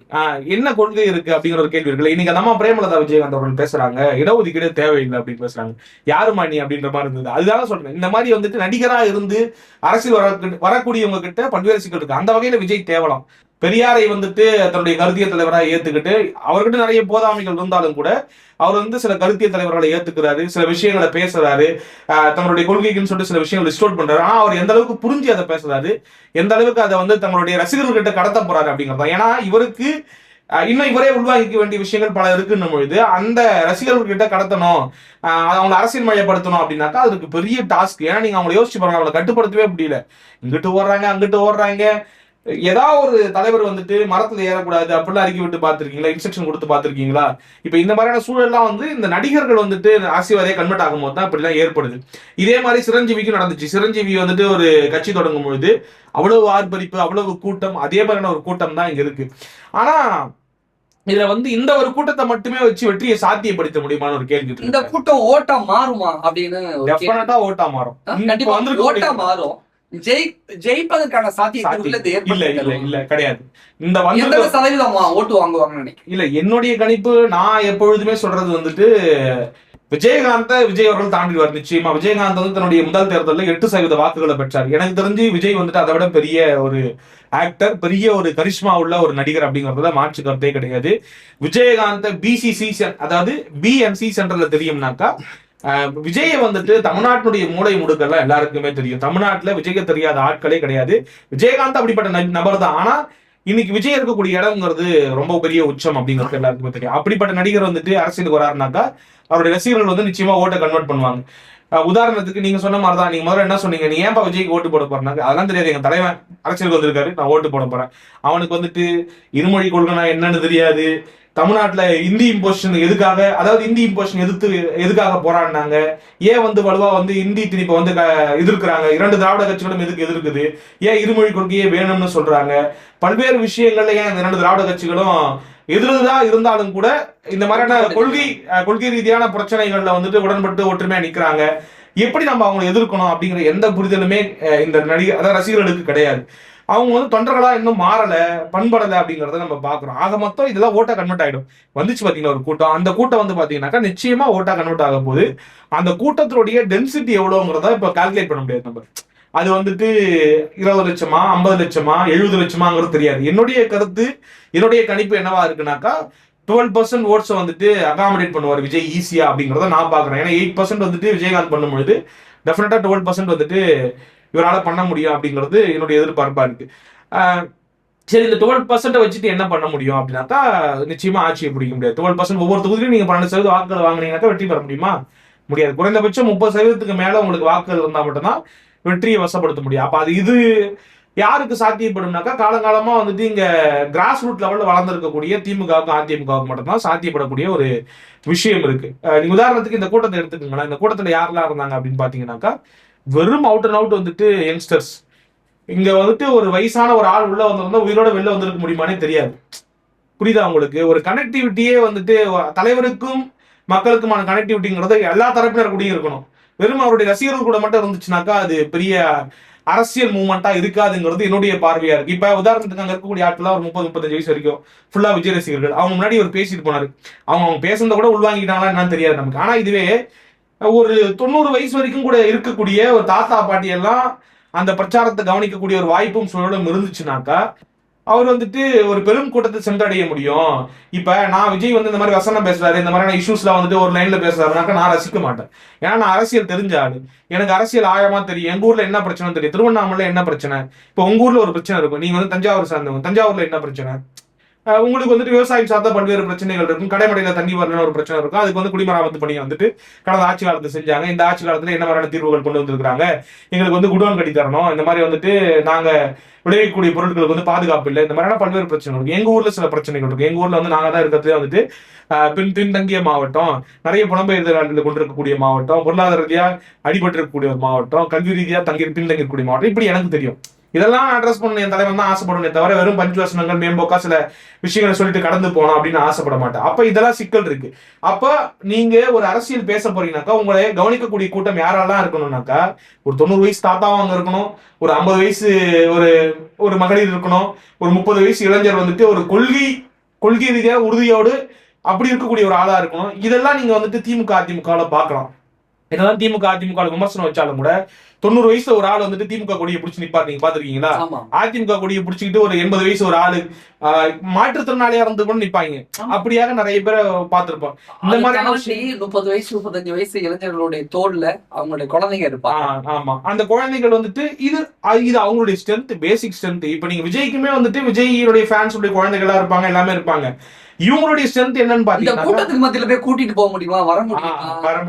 என்ன கொள்கை இருக்கு அப்படிங்கிற ஒரு கேள்வி இருக்குல்ல. இன்னைக்கு நம்ம பிரேமலதா விஜயகாந்த் அவர்கள் பேசுறாங்க, இடஒதுக்கீடு தேவையில்லை அப்படின்னு பேசுறாங்க. யாருமா நீ அப்படின்ற மாதிரி இருந்தது. அதுதான் சொல்றேன். இந்த மாதிரி வந்துட்டு நடிகரா இருந்து அரசியல் வரக்கூடியவங்க கிட்ட பல்வேறு சிக்கல் இருக்கு. அந்த வகையில விஜய் தேவலாம். பெரியாரை வந்துட்டு தன்னுடைய கருத்திய தலைவராக ஏத்துக்கிட்டு அவர்கிட்ட நிறைய போதாமைகள் இருந்தாலும் கூட அவர் வந்து சில கருத்திய தலைவர்களை ஏத்துக்கிறாரு, சில விஷயங்களை பேசுறாரு, தங்களுடைய கொள்கைக்குன்னு சொல்லிட்டு சில விஷயங்கள் லிஸ்ட் பண்றாரு. ஆனா அவர் எந்த அளவுக்கு புரிஞ்சு அதை பேசுறாரு, எந்த அளவுக்கு அதை வந்து தங்களுடைய ரசிகர்கள்கிட்ட கடத்த போறாரு அப்படிங்கிறதா. ஏன்னா இவருக்கு இன்னும் இவரே உள்வாங்கிக்க வேண்டிய விஷயங்கள் பல இருக்குன்னும் பொழுது அந்த ரசிகர்கள்கிட்ட கடத்தணும், அவங்களை அரசியல் மயப்படுத்தணும் அப்படின்னாக்கா அதுக்கு பெரிய டாஸ்க். ஏன்னா நீங்க அவங்களை யோசிச்சு பாருங்க, அவங்களை கட்டுப்படுத்தவே முடியல. இங்கிட்டு ஓடுறாங்க, அங்கிட்டு ஓடுறாங்க. ஏதாவது ஒரு தலைவர் வந்துட்டு மரத்துல ஏறக்கூடாது அப்படிலாம் அறிக்கை விட்டு பார்த்திருக்கீங்களா? இன்ஸ்ட்ரக்ஷன் கொடுத்து பார்த்திருக்கீங்களா? இப்ப இந்த மாதிரியான சூழல்லாம் வந்து இந்த நடிகர்கள் வந்துட்டு அரசியல்வாதியை கன்வெர்ட் ஆகும் போது தான் இப்படிலாம் ஏற்படுது. இதே மாதிரி சிரஞ்சீவிக்கும் நடந்துச்சு. சிரஞ்சீவி வந்துட்டு ஒரு கட்சி தொடங்கும் பொழுது அவ்வளவு ஆர்ப்பரிப்பு, அவ்வளவு கூட்டம், அதே மாதிரியான ஒரு கூட்டம் தான் இங்க இருக்கு. ஆனா இதுல வந்து இந்த ஒரு கூட்டத்தை மட்டுமே வச்சு வெற்றியை சாத்தியப்படுத்த முடியுமான ஒரு கேள்வி. இந்த கூட்டம் ஓட்டா மாறுமா அப்படின்னு? டெஃபினட்டா ஓட்டா மாறும். கண்டிப்பா வந்து ஓட்டா மாறும். ஜெயிப்பதற்கான சாத்தியம் இல்ல கிடையாது. இந்த சதவீதம் ஓட்டு வாங்குவாங்க இல்ல. என்னுடைய கணிப்பு நான் எப்பொழுதுமே சொல்றது வந்துட்டு விஜய் அவர்கள் தாண்டிடுவார் நிச்சயமா. விஜயகாந்த் வந்து தன்னுடைய முதல் தேர்தலில் 8% வாக்குகளை பெற்றார். எனக்கு தெரிஞ்சு விஜய் வந்துட்டு அதை விட பெரிய ஒரு ஆக்டர், பெரிய ஒரு கரிஷ்மா உள்ள ஒரு நடிகர் அப்படிங்கறதுல மாற்று கருத்தே கிடையாது. விஜயகாந்த் பிசிசி அதாவது பிஎன்சி சென்டர்ல தெரியும்னாக்கா விஜயை வந்துட்டு தமிழ்நாட்டுடைய மூளை முடுக்கெல்லாம் எல்லாருக்குமே தெரியும். தமிழ்நாட்டுல விஜய்க்கு தெரியாத ஆட்களே கிடையாது. விஜயகாந்த் அப்படிப்பட்ட நபர் தான். ஆனா இன்னைக்கு விஜய் இருக்கக்கூடிய இடம்ங்கிறது ரொம்ப பெரிய உச்சம் அப்படிங்கிறது எல்லாருக்குமே தெரியும். அப்படிப்பட்ட நடிகர் வந்துட்டு அரசியலுக்கு வராருனாக்கா அவருடைய ரசிகர்கள் வந்து நிச்சயமா ஓட்டை கன்வெர்ட் பண்ணுவாங்க. உதாரணத்துக்கு நீங்க சொன்ன மாதிரிதான். நீங்க முதல்ல என்ன சொன்னீங்க, நீ ஏன்பா விஜய்க்கு ஓட்டு போட போறாங்க? அதெல்லாம் தெரியாது. எங்க தலைவன் அரசியலுக்கு வந்திருக்காரு, நான் ஓட்டு போட போறேன். அவனுக்கு வந்துட்டு இருமொழி கொள்கைனா என்னன்னு தெரியாது. தமிழ்நாட்டுல இந்தி இம்போசிஷன் எதுக்காக, அதாவது இந்தி இம்போசிஷன் எதுக்காக போராடினாங்க, ஏன் வந்து வலுவா வந்து இந்தி திணிப்பை வந்து எதிர்க்கிறாங்க, 2 திராவிட கட்சிகளும் எதுக்கு எதிர்க்குது, ஏன் இருமொழி கொள்கையே வேணும்னு சொல்றாங்க, பல்வேறு விஷயங்கள்ல ஏன் இந்த 2 திராவிட கட்சிகளும் எதிர்தான் இருந்தாலும் கூட இந்த மாதிரியான கொள்கை ரீதியான பிரச்சனைகள்ல வந்துட்டு உடன்பட்டு ஒற்றுமையா நிக்கிறாங்க. எப்படி நம்ம அவங்களை எதிர்க்கணும் அப்படிங்கிற எந்த புரிதலுமே இந்த நடிகர் அதாவது ரசிகர்களுக்கு கிடையாது. அவங்க வந்து தொண்டர்களா இன்னும் மாறல, பண்படலை அப்படிங்கறத நம்ம பாக்குறோம். ஆக மொத்தம் இதெல்லாம் ஓட்டா கன்வெர்ட் ஆயிடும். வந்துச்சு பாத்தீங்கன்னா ஒரு கூட்டம், அந்த கூட்டம் வந்து பாத்தீங்கன்னாக்கா நிச்சயமா ஓட்டா கன்வெர்ட் ஆகும் போது அந்த கூட்டத்தினுடைய டென்சிட்டி எவ்வளவுங்கிறத இப்ப கால்குலேட் பண்ண முடியாது நம்ம. அது வந்துட்டு 20 லட்சமா, 50 லட்சமா, 70 லட்சமாங்கிறது தெரியாது. என்னுடைய கருத்து, என்னுடைய கணிப்பு என்னவா இருக்குனாக்கா 12% ஓட்ஸை வந்துட்டு அகாமடேட் பண்ணுவார் விஜய் ஈஸியா அப்படிங்கிறத நான் பாக்குறேன். ஏன்னா 8% வந்துட்டு விஜயகாந்த் பண்ணும்பொழுது டெஃபினட்டா 12% வந்துட்டு இவரால் பண்ண முடியும் அப்படிங்கிறது என்னுடைய எதிர்பார்ப்பா இருக்கு. சரி, இந்த 12% வச்சுட்டு என்ன பண்ண முடியும் அப்படின்னாக்கா நிச்சயமா ஆட்சியை பிடிக்க முடியாது. 12% ஒவ்வொரு தொகுதியிலும் நீங்க 12% வாக்குகள் வாங்கினீங்கன்னாக்கா வெற்றி பெற முடியுமா? முடியாது. குறைந்தபட்சம் 30% மேல உங்களுக்கு வாக்குகள் இருந்தா மட்டும்தான் வெற்றியை வசப்படுத்த முடியும். அப்ப அது இது யாருக்கு சாத்தியப்படும்னாக்கா காலங்காலமா வந்துட்டு இங்க கிராஸ் ரூட் லெவல்ல வளர்ந்துருக்கக்கூடிய திமுகவுக்கும் அதிமுகவுக்கு மட்டும்தான் சாத்தியப்படக்கூடிய ஒரு விஷயம் இருக்கு. நீங்க உதாரணத்துக்கு இந்த கூட்டத்தை எடுத்துக்கோங்களேன். இந்த கூட்டத்துல யாரெல்லாம் இருந்தாங்க அப்படின்னு பாத்தீங்கன்னாக்கா வெறும் அவுட் அண்ட் அவுட் வந்துட்டு யங்ஸ்டர்ஸ். இங்க வந்துட்டு ஒரு வயசான ஒரு ஆள் உள்ள வந்திருந்தா உயிரோட வெளில வந்திருக்க முடியுமானே தெரியாது. புரியுதா உங்களுக்கு? ஒரு கனெக்டிவிட்டியே வந்துட்டு தலைவருக்கும் மக்களுக்குமான கனெக்டிவிட்டிங்கிறது எல்லா தரப்பினர் கூடயும் இருக்கணும். வெறும் அவருடைய ரசிகர்கள் கூட மட்டும் இருந்துச்சுனாக்கா அது பெரிய அரசியல் மூவ்மெண்டா இருக்காதுங்கிறது என்னுடைய பார்வையா இருக்கு. இப்ப உதாரணத்துக்கு அங்க இருக்கக்கூடிய ஆட்கள் ஒரு 30-35 வயசு வரைக்கும் ஃபுல்லா விஜய் ரசிகர்கள். அவங்க முன்னாடி ஒரு பேசிட்டு போனாரு, அவங்க பேசுனத கூட உள்வாங்கிட்டாங்களா என்னன்னு தெரியாது நமக்கு. ஆனா இதுவே ஒரு 90 வயசு வரைக்கும் கூட இருக்கக்கூடிய ஒரு தாத்தா பாட்டி எல்லாம் அந்த பிரச்சாரத்தை கவனிக்கக்கூடிய ஒரு வாய்ப்பும் சூழலும் இருந்துச்சுனாக்கா அவர் வந்துட்டு ஒரு பெரும் கூட்டத்தை சென்றடைய முடியும். இப்ப நான் விஜய் வந்து இந்த மாதிரி வசனம் பேசுறாரு, இந்த மாதிரியான இஷ்யூஸ்ல வந்துட்டு ஒரு லைன்ல பேசுறாருனாக்கா நான் ரசிக்க மாட்டேன். ஏன்னா நான் அரசியல் தெரிஞ்ச ஆளு, எனக்கு அரசியல் ஆழமா தெரியும். எங்க ஊர்ல என்ன பிரச்சனை தெரியும், திருவண்ணாமலை என்ன பிரச்சனை, இப்ப உங்க ஊர்ல ஒரு பிரச்சனை இருக்கும், நீங்க வந்து தஞ்சாவூர் சார்ந்தவங்க, தஞ்சாவூர்ல என்ன பிரச்சனை, உங்களுக்கு வந்துட்டு விவசாயம் சார்ந்த பல்வேறு பிரச்சனைகள் இருக்கும். கடைமடையில தண்ணி வரலன்னு ஒரு பிரச்சனை இருக்கும். அதுக்கு வந்து குடிமராமத்து பணியை வந்துட்டு கடந்த ஆட்சி காலத்துல செஞ்சாங்க. இந்த ஆட்சி காலத்துல என்ன மாதிரியான தீர்வுகள் கொண்டு வந்திருக்காங்க, எங்களுக்கு வந்து குடோன் கட்டி தரணும், இந்த மாதிரி வந்துட்டு நாங்க விளைவிக்கக்கூடிய பொருட்களுக்கு வந்து பாதுகாப்பு இல்லை, இந்த மாதிரியான பல்வேறு பிரச்சனை இருக்கு. எங்க ஊர்ல சில பிரச்சனைகள் இருக்கு. எங்க ஊர்ல வந்து நாங்க தான் இருக்கிறதுலே வந்துட்டு பின்தங்கிய மாவட்டம், நிறைய புலம்பெயர்தல் கொண்டிருக்கக்கூடிய மாவட்டம், பொருளாதார ரீதியா அடிபட்டு இருக்கக்கூடிய ஒரு மாவட்டம், கல்வி ரீதியா பின்தங்கி இருக்கக்கூடிய மாவட்டம். இப்படி எனக்கு தெரியும். இதெல்லாம் அட்ரஸ் பண்ண என் தலைவன் தான் ஆசைப்படுவேனே தவிர வெறும் பஞ்சுவசனங்கள் மேம்போக்கா சில விஷயங்களை சொல்லிட்டு கடந்து போனோம் அப்படின்னு ஆசைப்பட மாட்டேன். அப்ப இதெல்லாம் சிக்கல் இருக்கு. அப்ப நீங்க ஒரு அரசியல் பேச போறீங்கன்னாக்கா உங்களை கவனிக்கக்கூடிய கூட்டம் யாரெல்லாம் இருக்கணும்னாக்கா ஒரு 90 வயசு தாத்தாவும் அங்க இருக்கணும், ஒரு 50 வயசு ஒரு மகளிர் இருக்கணும், ஒரு 30 வயசு இளைஞர் வந்துட்டு ஒரு கொள்கை ரீதியா உறுதியோடு அப்படி இருக்கக்கூடிய ஒரு ஆளா இருக்கணும். இதெல்லாம் நீங்க வந்துட்டு திமுக அதிமுகவில் பார்க்கலாம். என்னதான் திமுக அதிமுக விமர்சனம் வச்சாலும் கூட 90 வயசுல ஒரு ஆள் வந்துட்டு திமுக கொடியை பிடிச்சி நிப்பாரு. நீங்க பாத்துருக்கீங்களா? அதிமுக கொடியை பிடிச்சிக்கிட்டு ஒரு 80 வயசு ஒரு ஆளு மாற்றுத்திறனாளியா இருந்து கூட நிப்பாங்க. அப்படியாக நிறைய பேரை பார்த்திருப்போம். இந்த மாதிரி 30 வயசு 35 வயசு இளைஞர்களுடைய தோல்ல அவங்களுடைய குழந்தைங்க இருப்பாங்க. ஆமா, அந்த குழந்தைகள் வந்துட்டு இது அவங்களுடைய ஸ்ட்ரென்த், பேசிக் ஸ்ட்ரென்த். இப்ப நீங்க விஜய்க்குமே வந்துட்டு விஜய்யுடைய ஃபேன்ஸ் உடைய குழந்தைகளா இருப்பாங்க, எல்லாமே இருப்பாங்க. இவங்களுடைய ஸ்ட்ரென்த் என்னன்னு பாத்தீங்கன்னா கூட்டத்துக்கு மத்தியில போய் கூட்டிட்டு போக முடியுமா, வர முடியுமா?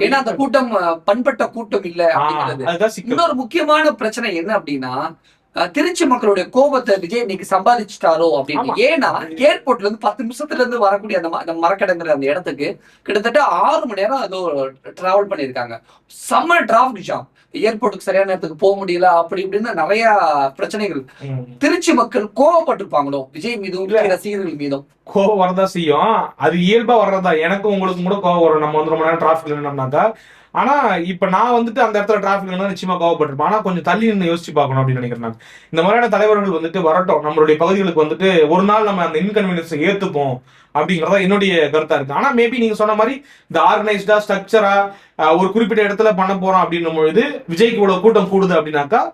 ஏன்னா அந்த கூட்டம் பண்பட்ட கூட்டம் இல்ல அப்படிங்கிறது. இன்னொரு முக்கியமான பிரச்சனை என்ன அப்படின்னா திருச்சி மக்களுடைய கோபத்தை விஜய் இன்னைக்கு சம்பாதிச்சுட்டாரோ அப்படின்னு. ஏன்னா ஏர்போர்ட்ல இருந்து 10 நிமிஷத்துல இருந்து வரக்கூடிய அந்த மரக்கடைங்கிற அந்த இடத்துக்கு கிட்டத்தட்ட 6 மணி நேரம் அது டிராவல் பண்ணிருக்காங்க. செம்ம டிராபிக் ஜாம், ஏர்போர்ட்டுக்கு சரியான நேரத்துக்கு போக முடியல, அப்படி இப்படின்னு நிறைய பிரச்சனைகள். திருச்சி மக்கள் கோவப்பட்டிருப்பாங்களோ விஜய் மீதும் ரசிகர்கள் மீதும்? கோவம் வரதா செய்யும், அது இயல்பா வர்றதா. எனக்கும் உங்களுக்கு கூட கோவம் வரும். நம்ம வந்து ரொம்ப நேரம் டிராபிக்ல நின்னோம்னாக்கா. ஆனா இப்ப நான் வந்துட்டு அந்த இடத்துல டிராபிக்ல நிச்சயமா கோவப்பட்டிருப்பேன். ஆனா கொஞ்சம் தள்ளி நின்று யோசிச்சு பார்க்கணும் அப்படின்னு நினைக்கிறேன் நான். இந்த மாதிரியான தலைவர்கள் வந்துட்டு வரட்டும், நம்மளுடைய பகுதிகளுக்கு வந்துட்டு ஒரு நாள் நம்ம அந்த இன்கன்வீனியன்ஸை ஏத்துப்போம் அப்படிங்கறத என்னுடைய கருத்தா இருக்கு. ஆனா மேபி நீங்க சொன்ன மாதிரி இந்த ஆர்கனைஸ்டா ஸ்ட்ரக்சரா ஒரு குறிப்பிட்ட இடத்துல பண்ண போறோம் அப்படின்னும் பொழுது விஜய்க்கு இவ்வளவு கூட்டம் கூடுது அப்படின்னாக்கா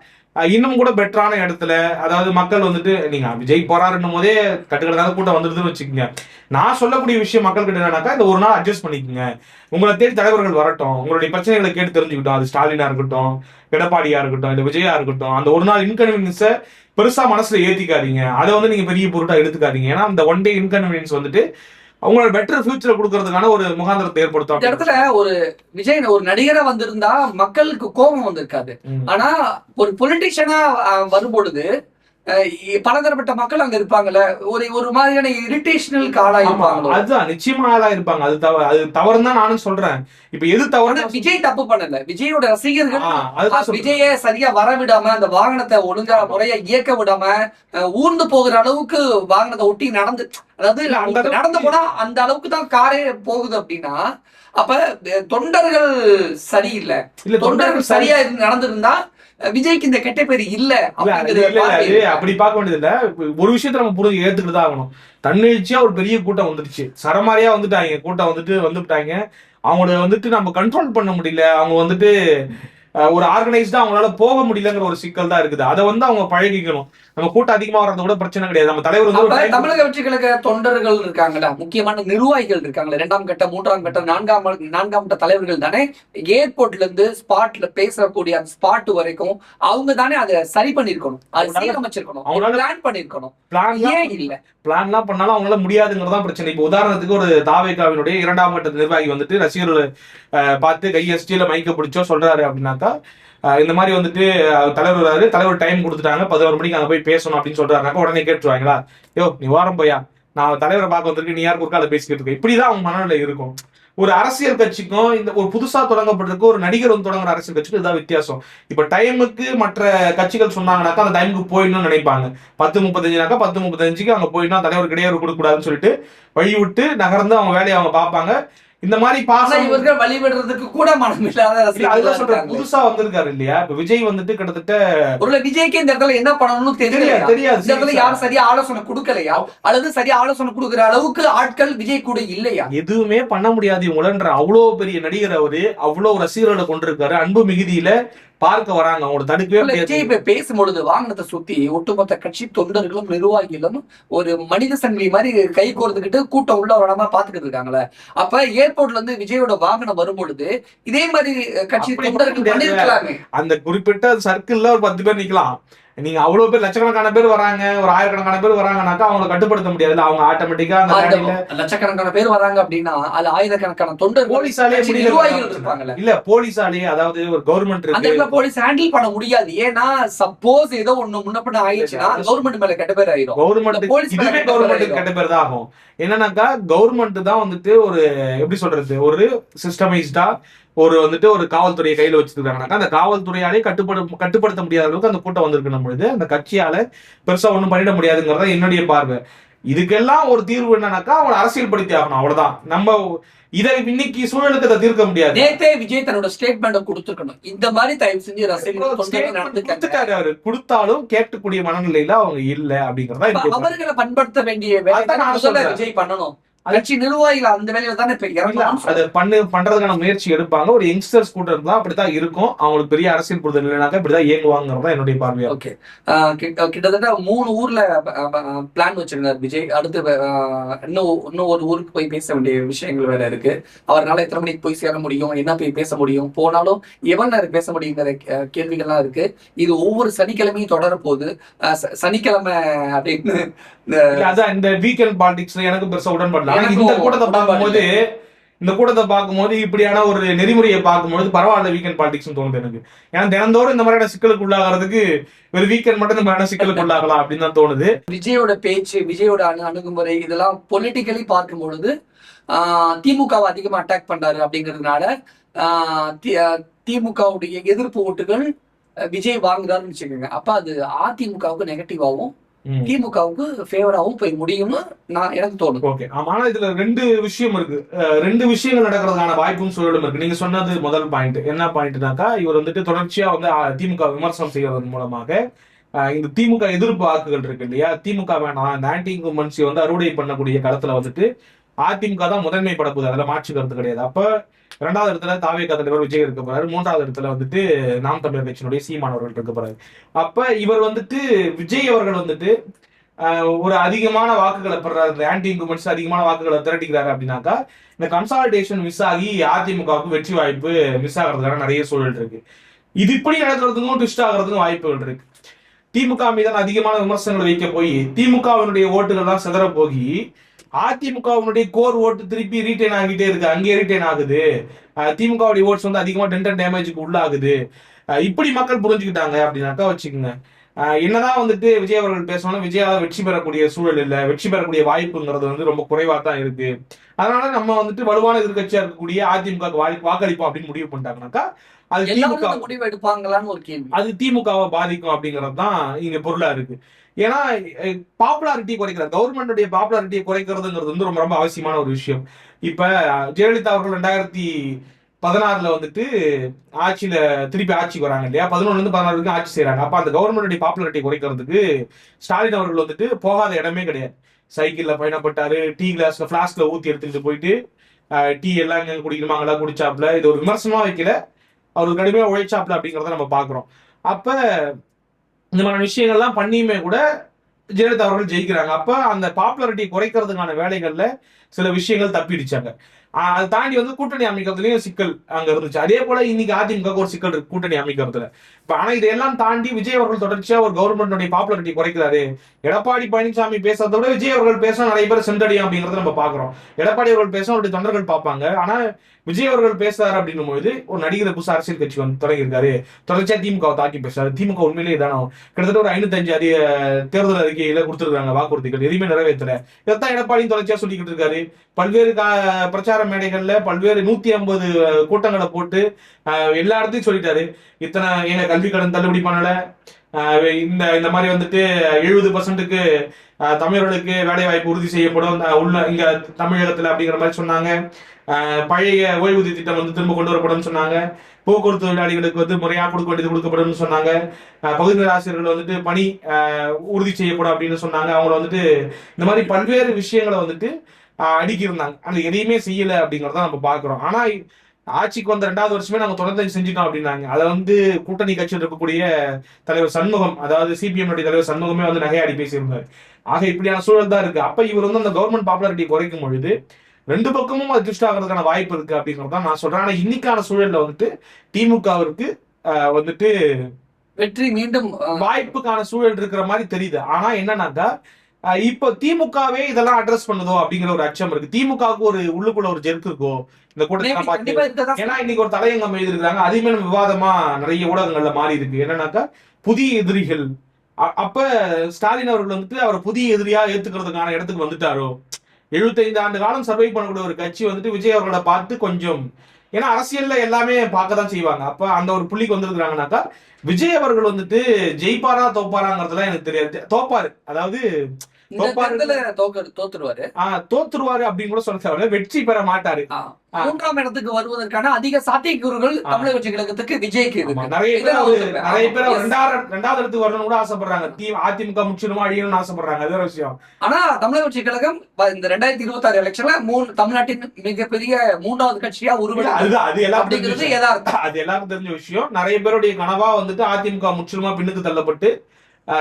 இன்னும் கூட பெட்டரான இடத்துல, அதாவது மக்கள் வந்துட்டு நீங்க விஜய் போறாருன்னும் போதே கட்டுக்கடனால கூட்டம் வந்துருதுன்னு வச்சுக்கோங்க. நான் சொல்லக்கூடிய விஷயம் மக்கள் கிட்ட என்னன்னாக்கா இந்த ஒரு நாள் அட்ஜஸ்ட் பண்ணிக்கோங்க, உங்களை தேடி தலைவர்கள் வரட்டும், உங்களுடைய பிரச்சனைகளை கேட்டு தெரிஞ்சுக்கிட்டோம். அது ஸ்டாலினா இருக்கட்டும், எடப்பாடியா இருக்கட்டும், இந்த விஜயா இருக்கட்டும், அந்த ஒரு நாள் இன்கன்வீனியன்ஸை பெருசா மனசுல ஏத்திக்காதீங்க. அதை வந்து நீங்க பெரிய பொருட்டா எடுத்துக்காதீங்க. ஏன்னா அந்த ஒன் டே இன்கன்வீனியன்ஸ் வந்துட்டு அவங்களோட பெட்டர் ஃபியூச்சர் கொடுக்கறதுக்கான ஒரு முகாந்திரத்தை ஏற்படுத்தும். இந்த இடத்துல ஒரு விஜய் ஒரு நடிகரா வந்திருந்தா மக்களுக்கு கோபம் வந்திருக்காது. ஆனா ஒரு பொலிட்டிஷியனா வரும்பொழுது பலதரப்பட்ட மக்கள் அங்க இருப்பாங்கல்ல, ஒரு மாதிரியான இரிட்டேஷனலுக்கு ஆளா இருப்பாங்க. அதுதான் நிச்சயமா ஆளா இருப்பாங்க. அது தவறுன்னு தான் நானும் சொல்றேன். இப்ப எது தவறு? விஜய் தப்பு பண்ணல, விஜயோட ரசிகர்கள் விஜய சரியா வர விடாம, அந்த வாகனத்தை ஒழுங்கா முறையா இயக்க விடாம, ஊர்ந்து போகிற அளவுக்கு வாகனத்தை ஒட்டி நடந்து, அதாவது நடந்து போனா அந்த அளவுக்கு தான் காரே போகுது அப்படின்னா அப்ப தொண்டர்கள் சரியில்லை. தொண்டர்கள் சரியா நடந்திருந்தா விஜய்க்கு இந்த கெட்ட பேர் இல்ல. அப்படி பார்க்க வேண்டியது இல்ல. ஒரு விஷயத்த நம்ம புரிஞ்சு ஏத்துக்கிட்டு தான் ஆகணும். தன்னெழுச்சியா ஒரு பெரிய கூட்டம் வந்துருச்சு, சரமாரியா வந்துட்டாங்க, கூட்டம் வந்துட்டாங்க. அவங்கள வந்துட்டு நம்ம கண்ட்ரோல் பண்ண முடியல. அவங்க வந்துட்டு ஒரு ஆர்கனைஸ்டா அவங்களால போக முடியலங்கிற ஒரு சிக்கல் தான் இருக்குது. அதை வந்து அவங்க பழகிக்கணும். நம்ம கூட்டம் அதிகமா வர்றது கூட பிரச்சனை கிடையாது. நம்ம தலைவர் வந்து தமிழக வெற்றி கழக தொண்டர்கள் இருக்காங்களா, முக்கியமான நிர்வாகிகள் இருக்காங்களா, 2ஆம் கட்ட 3ஆம் கட்ட 4ஆம் கட்ட தலைவர்கள் தானே ஏர்போர்ட்ல இருந்து ஸ்பாட்ல பேசக்கூடிய அந்த ஸ்பாட் வரைக்கும் அவங்க தானே அதை சரி பண்ணிருக்கணும், அதை சீரமைச்சிருக்கணும், அவங்க பிளான் பண்ணிருக்கணும். ஏன் இல்ல பிளான்லாம் பண்ணாலும் அவங்களால முடியாதுங்கிறதான் பிரச்சனை. இப்போ உதாரணத்துக்கு ஒரு தாவேகாவினுடைய 2ஆம் கட்ட நிர்வாகி வந்துட்டு ரசிகர்களை பார்த்து கையெஸ்டியில மைக்க பிடிச்சோ சொல்றாரு அப்படின்னாக்கா, இந்த மாதிரி வந்துட்டு தலைவர் டைம் கொடுத்துட்டாங்க, 11 மணிக்கு அங்க போய் பேசணும் அப்படின்னு சொல்றாருனாக்கா உடனே கேட்டுருவாங்களா, யோ நீ வாரம் போயா, நான் தலைவரை பார்க்க வந்திருக்கு, நீ யாருக்கு ஒருக்கால பேசிக்கிட்டு இருக்க. இப்படிதான் அவங்க மனநிலை இருக்கும். ஒரு அரசியல் கட்சிக்கும் இந்த ஒரு புதுசா தொடங்கப்பட்டிருக்க ஒரு நடிகர் வந்து தொடங்குற அரசியல் கட்சிக்கும் இதுதான் வித்தியாசம். இப்ப டைமுக்கு மற்ற கட்சிகள் சொன்னாங்கன்னாக்கா அந்த டைமுக்கு போயிடணும்னு நினைப்பாங்க. 10:35னாக்கா 10:35க்கு அங்க போயிடணும், தலைவர் கிடையாது கொடுக்க கூடாதுன்னு சொல்லிட்டு வழி விட்டு நகர்ந்து அவங்க வேலையை அவங்க பார்ப்பாங்க. இந்த மாதிரி இவர்கள் வழிபடுறதுக்கு கூட மனம் இல்லாத புதுசா வந்திருக்காரு இல்லையா. இப்ப விஜய் வந்துட்டு கிட்டத்தட்ட ஒரு விஜய்க்கு இந்த இடத்துல என்ன பண்ணணும்னு தெரியாது. யாரும் சரியா ஆலோசனை கொடுக்கலையா, அல்லது சரியா ஆலோசனை கொடுக்குற அளவுக்கு ஆட்கள் விஜய் கூட இல்லையா? எதுவுமே பண்ண முடியாது இவங்களன்ற அவ்வளவு பெரிய நடிகர் அவரு, அவ்வளவு ரசிகர்களை கொண்டிருக்காரு. அன்பு மிகுதியில பார்க்க வராங்க, அவங்க தடுக்கவே முடியாது. பேசும்பொழுது வாகனத்தை சுத்தி ஒட்டுமொத்த கட்சி தொண்டர்களும் நிர்வாகிகளும் ஒரு மனித சங்கிலி மாதிரி கை கோர்த்துக்கிட்டு கூட்டம் உள்ள வராம பாத்துக்கிட்டு இருக்காங்களே. அப்ப ஏர்போர்ட்ல இருந்து விஜயோட வாகனம் வரும்பொழுது இதே மாதிரி கட்சி தொண்டர்கள் பண்ணிருக்கலாமே. அந்த குறிப்பிட்ட சர்க்கிள்ல ஒரு 10 பேர் நிக்கலாம். நீங்க அவ்வளவு பேர் லட்சக்கணக்கான பேர் வராங்க, ஒரு ஆயிரக்கணக்கான பேர் வராங்கனாக்கா அவங்களை கட்டுப்படுத்த முடியாது. அவங்க ஆட்டோமேட்டிக்கா லட்சக்கணக்கான பேர் வராங்க அப்படின்னா அது ஆயிரக்கணக்கான தொண்டர் போலீஸாலே இருப்பாங்கல்ல. இல்ல போலீஸாலே, அதாவது ஒரு கவர்மெண்ட் இருக்கு, போலீஸ் ஹேண்டில் பண்ண முடியாது. ஏன்னா சப்போஸ் ஏதோ ஒண்ணு முன்னப்பண்ண ஆயிடுச்சுன்னா கவர்மெண்ட் மேல கெட்ட பேர் ஆயிரும். கவர்மெண்ட் கெட்ட பேர் தான் ஆகும். என்னன்னாக்கா கவர்மெண்ட் தான் வந்துட்டு ஒரு எப்படி சொல்றது, ஒரு சிஸ்டமைஸ்டா ஒரு வந்துட்டு ஒரு காவல்துறையை கையில வச்சிருக்காங்கனாக்கா அந்த காவல்துறையாலே கட்டுப்படுத்த முடியாத அளவுக்கு அந்த கூட்டம் வந்திருக்கணும் பொழுது அந்த கட்சியால பெருசா ஒண்ணும் பண்ணிட முடியாதுங்கிறதா என்னுடைய பார்வை. இதுக்கெல்லாம் ஒரு தீர்வு என்னன்னாக்கா அவங்களை அரசியல் படுத்தி ஆகணும், அவ்வளவுதான். நம்ம இதை இன்னைக்கு சூழலுக்கு அதை தீர்க்க முடியாது. நேத்தே விஜய் தன்னோட ஸ்டேட்மெண்ட் கொடுத்துருக்கணும், இந்த மாதிரி தயவு செஞ்சு அவரு கொடுத்தாலும் கேட்கக்கூடிய மனநிலையில அவங்க இல்ல அப்படிங்கறதா அவர்களை பண்படுத்த வேண்டிய வேலை விஜய் பண்ணணும். கட்சி நிர்வாகிகள் அந்த வேலையில தானே அதை பண்றதுக்கான முயற்சி எடுப்பாங்க. ஒரு யங்ஸ்டர்ஸ் கூட்டம் தான் அப்படித்தான் இருக்கும். அவங்களுக்கு பெரிய அரசியல் புரிதல் இல்லைனாக்கா இப்படிதான் இயங்குவாங்கிறதா என்னுடைய பார்வையா. ஓகே, கிட்டத்தட்ட 3 ஊர்ல பிளான் வச்சிருந்தார் விஜய். அடுத்து இன்னும் ஒரு ஊருக்கு போய் பேச வேண்டிய விஷயங்கள் வேற இருக்கு. அவரால் எத்தனை மணிக்கு போய் சேர முடியும், என்ன போய் பேச முடியும், போனாலும் எவ்வளவு நேரம் பேச முடியுங்கிற கேள்விகள்லாம் இருக்கு. இது ஒவ்வொரு சனிக்கிழமையும் தொடர போகுது. சனிக்கிழமை அப்படின்னு இந்த வீக்கெண்ட் பாலிடிக்ஸ் எனக்கு பெருசா உடன்படல. இந்த கூட்டத்தை பார்க்கும்போது இப்படியான ஒரு நெறிமுறையை பார்க்கும்போது பரவாயில்ல வீக்கெண்ட் பாலிடிக்ஸ் தோணுது எனக்கு. ஏன்னா தினந்தோறும் இந்த மாதிரியான சிக்கலுக்கு உள்ளாகிறதுக்கு ஒரு வீக்கெண்ட் மட்டும் இந்த மாதிரியான சிக்கலுக்கு உள்ளாகலாம் அப்படின்னு தான் தோணுது. விஜயோட பேச்சு, விஜயோட அணுகுமுறை இதெல்லாம் பொலிட்டிக்கலி பார்க்கும் பொழுது திமுகவை அதிகமா அட்டாக் பண்றாரு அப்படிங்கிறதுனால திமுகவுடைய எதிர்ப்பு ஓட்டுகள் விஜய் வாங்குறாருன்னு வச்சுக்கோங்க. அப்ப அது அதிமுகவுக்கு நெகட்டிவாவும் திமுகவுக்கு ஃபேவராகவும் போய் முடியும்னு எனக்கு தோணுது. ஓகே, ஆனா இதுல 2 விஷயம் இருக்கு. 2 விஷயங்கள் நடக்கிறதுக்கான வாய்ப்பும் சூழலும் இருக்கு. நீங்க சொன்னது முதல் பாயிண்ட். என்ன பாயிண்ட்னாக்கா இவர் வந்துட்டு தொடர்ச்சியா வந்து திமுக விமர்சனம் செய்வதன் மூலமாக இந்த திமுக எதிர்ப்பு வாக்குகள் இருக்கு இல்லையா, திமுக வேணாம் இந்த ஆன்டி இன்கம்பன்சி வந்து அறுவடை பண்ணக்கூடிய களத்துல வந்துட்டு அதிமுக தான் முதன்மைப்பட போகுது, அதுல மாற்று கருத்து கிடையாது. அப்ப 2வது இடத்துல தாவேகா தலைவர் விஜய் இருக்க போறாரு, 3வது இடத்துல வந்துட்டு நாம் தமிழர் கட்சியினுடைய சீமான் அவர்கள் இருக்க போறாரு. அப்ப இவர் வந்துட்டு விஜய் அவர்கள் வந்துட்டு ஒரு அதிகமான வாக்குகளை பெறாரு, ஆன்டி இன்கம்பன்ஸ் அதிகமான வாக்குகளை திரட்டிக்கிறாரு அப்படின்னாக்கா இந்த கன்சாலிடேஷன் மிஸ் ஆகி அதிமுகவுக்கு வெற்றி வாய்ப்பு மிஸ் ஆகிறதுக்கான நிறைய சூழல் இருக்கு. இது இப்படி நடக்கிறதுக்கும் ட்விஸ்ட் ஆகிறதுக்கும் வாய்ப்புகள் இருக்கு. திமுக மீதான அதிகமான விமர்சனங்களை வைக்க போய் திமுகவினுடைய ஓட்டுகள் தான் சிதற போகி அதிமுகவுடைய கோர் ஓட்டு திருப்பி ரீட்டைன் ஆகிட்டே இருக்கு, அங்கே ரீட்டைன் ஆகுது. திமுகவுடைய ஓட்ஸ் வந்து அதிகமா டென்டன் டேமேஜுக்கு உள்ளாகுது. இப்படி மக்கள் புரிஞ்சுக்கிட்டாங்க அப்படின்னாக்கா வச்சுக்கோங்க, என்னதான் வந்துட்டு விஜய் அவர்கள் பேசணும், விஜயால வெற்றி பெறக்கூடிய சூழல் இல்லை, வெற்றி பெறக்கூடிய வாய்ப்புங்கிறது வந்து ரொம்ப குறைவா தான் இருக்கு. அதனால நம்ம வந்துட்டு வலுவான எதிர்கட்சியா இருக்கக்கூடிய அதிமுக வாக்களிப்போம் அப்படின்னு முடிவு பண்ணிட்டாங்கனாக்கா அது திமுக முடிவு எடுப்பாங்களான்னு ஒரு கேள்வி. அது திமுகவை பாதிக்கும் அப்படிங்கிறது தான் இங்க பொருளா இருக்கு. ஏன்னா பாப்புலாரிட்டி குறைக்கிறது, கவர்மெண்டுடைய பாப்புலாரிட்டியை குறைக்கிறதுங்கிறது வந்து ரொம்ப ரொம்ப அவசியமான ஒரு விஷயம். இப்ப ஜெயலலிதா அவர்கள் 2016 வந்துட்டு ஆட்சியில திருப்பி ஆட்சிக்கு வராங்க இல்லையா, 11-16 வரைக்கும் ஆட்சி செய்யறாங்க. அப்ப அந்த கவர்மெண்டுடைய பாப்புலாரிட்டி குறைக்கிறதுக்கு ஸ்டாலின் அவர்கள் வந்துட்டு போகாத இடமே கிடையாது. சைக்கிள்ல பயணப்பட்டாரு, டீ கிளாஸ்ல பிளாஸ்க்ல ஊத்தி எடுத்துட்டு போயிட்டு டீ எல்லாம் எங்க குடிக்கணுமாங்களா குடிச்சாப்ல, இது ஒரு விமர்சனமா வைக்கல, அவருக்கு கடுமையா உழைச்சாப்ல அப்படிங்கிறத நம்ம பாக்குறோம். அப்ப இந்த மாதிரி விஷயங்கள்லாம் பண்ணியுமே கூட ஜெயலலிதா அவர்கள் ஜெயிக்கிறாங்க. அப்ப அந்த பாப்புலாரிட்டி குறைக்கிறதுக்கான வேலைகள்ல சில விஷயங்கள் தப்பிடுச்சாங்க. அதை தாண்டி வந்து கூட்டணி அமைக்கிறதுலயும் சிக்கல் அங்க இருந்துச்சு. அதே போல இன்னைக்கு அதிமுக ஒரு சிக்கல் இருக்கு கூட்டணி அமைக்கிறதுல. இப்ப ஆனா இதெல்லாம் தாண்டி விஜய் அவர்கள் தொடர்ச்சியா ஒரு கவர்மெண்டோட பாப்புலாரிட்டி குறைக்கிறாரு. எடப்பாடி பழனிசாமி பேசுறத விட விஜய் அவர்கள் பேச நிறைய பேர் சென்றடியும் அப்படிங்கறத நம்ம பாக்குறோம். எடப்பாடி அவர்கள் பேச அவருடைய தொண்டர்கள் பார்ப்பாங்க. ஆனா விஜய் அவர்கள் பேசுறாரு அப்படின்னும் போது ஒரு நடிகர் புதுசு அரசியல் கட்சி வந்து தொடங்கியிருக்காரு, தொடர்ச்சியா திமுக தாக்கி பேசுறாரு. திமுக உண்மையிலேயே இதானோ கிட்டத்தட்ட ஒரு 505 தேர்தல் அறிக்கையில கொடுத்துருக்காங்க வாக்குறுதிகள், எதுவுமே நிறைவேற்றல. இதைத்தான் எடப்பாடியும் தொடர்ச்சியா சொல்லிக்கிட்டு இருக்காரு. பல்வேறு பிரச்சார மேடைகள்ல பல்வேறு 150 கூட்டங்களை போட்டு எல்லா இடத்தையும் சொல்லிட்டாரு. இத்தனை எங்க கல்வி கடன் தள்ளுபடி பண்ணல, இந்த இந்த மாதிரி வந்துட்டு 70%க்கு தமிழர்களுக்கு வேலை வாய்ப்பு உறுதி செய்யப்படும் உள்ள இங்க தமிழகத்துல அப்படிங்கிற மாதிரி சொன்னாங்க. பழைய ஓய்வூதிய திட்டம் வந்து திரும்ப கொண்டு வரப்படும் சொன்னாங்க. போக்குவரத்து தொழிலாளிகளுக்கு வந்து முறையா கொடுக்க வேண்டியது கொடுக்கப்படும் சொன்னாங்க. பகுதி நேர ஆசிரியர்கள் வந்துட்டு பணி உறுதி செய்யப்படும் அப்படின்னு சொன்னாங்க. அவங்கள வந்துட்டு இந்த மாதிரி பல்வேறு விஷயங்களை வந்துட்டு அடுக்கியிருந்தாங்க. அந்த எதையுமே செய்யல அப்படிங்கறத நம்ம பாக்குறோம். ஆனா ஆட்சிக்கு வந்த 2வது வருஷமே நாங்க தொடர்ந்து செஞ்சுட்டோம் அப்படின்னாங்க. அதை வந்து கூட்டணி கட்சியில் இருக்கக்கூடிய தலைவர் சண்முகம், அதாவது சிபிஎம் தலைவர் சண்முகமே வந்து நகையாடி பேசியிருந்தார். ஆக இப்படியான சூழல் தான் இருக்கு. அப்ப இவர் வந்து அந்த கவர்மெண்ட் பாப்புலாரிட்டி குறைக்கும் பொழுது 2 பக்கமும் அது ட்விஸ்ட் ஆகிறதுக்கான வாய்ப்பு இருக்கு அப்படிங்கறத நான் சொல்றேன். ஆனா இன்னைக்கான சூழல்ல வந்துட்டு திமுகவிற்கு வந்துட்டு வெற்றி மீண்டும் வாய்ப்புக்கான சூழல் இருக்கிற மாதிரி தெரியுது. ஆனா என்னன்னாக்கா இப்போ திமுகவே இதெல்லாம் அட்ரஸ் பண்ணுதோ அப்படிங்கிற ஒரு அச்சம் இருக்கு. திமுகவுக்கு ஒரு உள்ளுக்குள்ள ஒரு ஜெர்க் இருக்கோ இந்த கூட்டத்தை பார்த்து. ஏன்னா இன்னைக்கு ஒரு தலையங்கம் எழுதிருக்காங்க, அதுவுமே நம்ம விவாதமா நிறைய ஊடகங்கள்ல மாறி இருக்கு. என்னன்னாக்கா புதிய எதிரிகள். அப்ப ஸ்டாலின் அவர்கள் வந்துட்டு அவர் புதிய எதிரியா ஏத்துக்கிறதுக்கான இடத்துக்கு வந்துட்டாரோ. 75 ஆண்டு காலம் சர்வை பண்ணக்கூடிய ஒரு கட்சி வந்துட்டு விஜய் அவர்களை பார்த்து கொஞ்சம், ஏன்னா அரசியல்ல எல்லாமே பார்க்கதான் செய்வாங்க. அப்ப அந்த ஒரு புள்ளிக்கு வந்திருக்கிறாங்கனாக்கா விஜய் அவர்கள் வந்துட்டு ஜெயிப்பாரா தோப்பாராங்கிறதுலாம் எனக்கு தெரியாது. தோப்பாரு, அதாவது தோத்துருவாரு அப்படின்னு கூட சொல்ல தேவையில்ல, வெற்றி பெற மாட்டாரு. 3ஆம் இடத்துக்கு வருவதற்கான அதிக சாத்தியக்கூறுகள் தமிழக கட்சி கழகத்துக்கு விஜய்க்கு நிறைய பேர் 2வது இடத்துக்கு வரணும்னு கூட ஆசைப்படுறாங்க. அதிமுக முற்றிலுமா அழியணும்னு ஆசைப்படுறாங்க. அது ஒரு விஷயம். ஆனா தமிழக கட்சி கழகம் இந்த 2026 எலெக்ஷன்ல தமிழ்நாட்டின் மிகப்பெரிய 3வது கட்சியா உருவாகுது. அது எல்லாருக்கும் தெரிஞ்ச விஷயம். நிறைய பேருடைய கனவா வந்துட்டு அதிமுக முற்றிலுமா பின்னுக்கு தள்ளப்பட்டு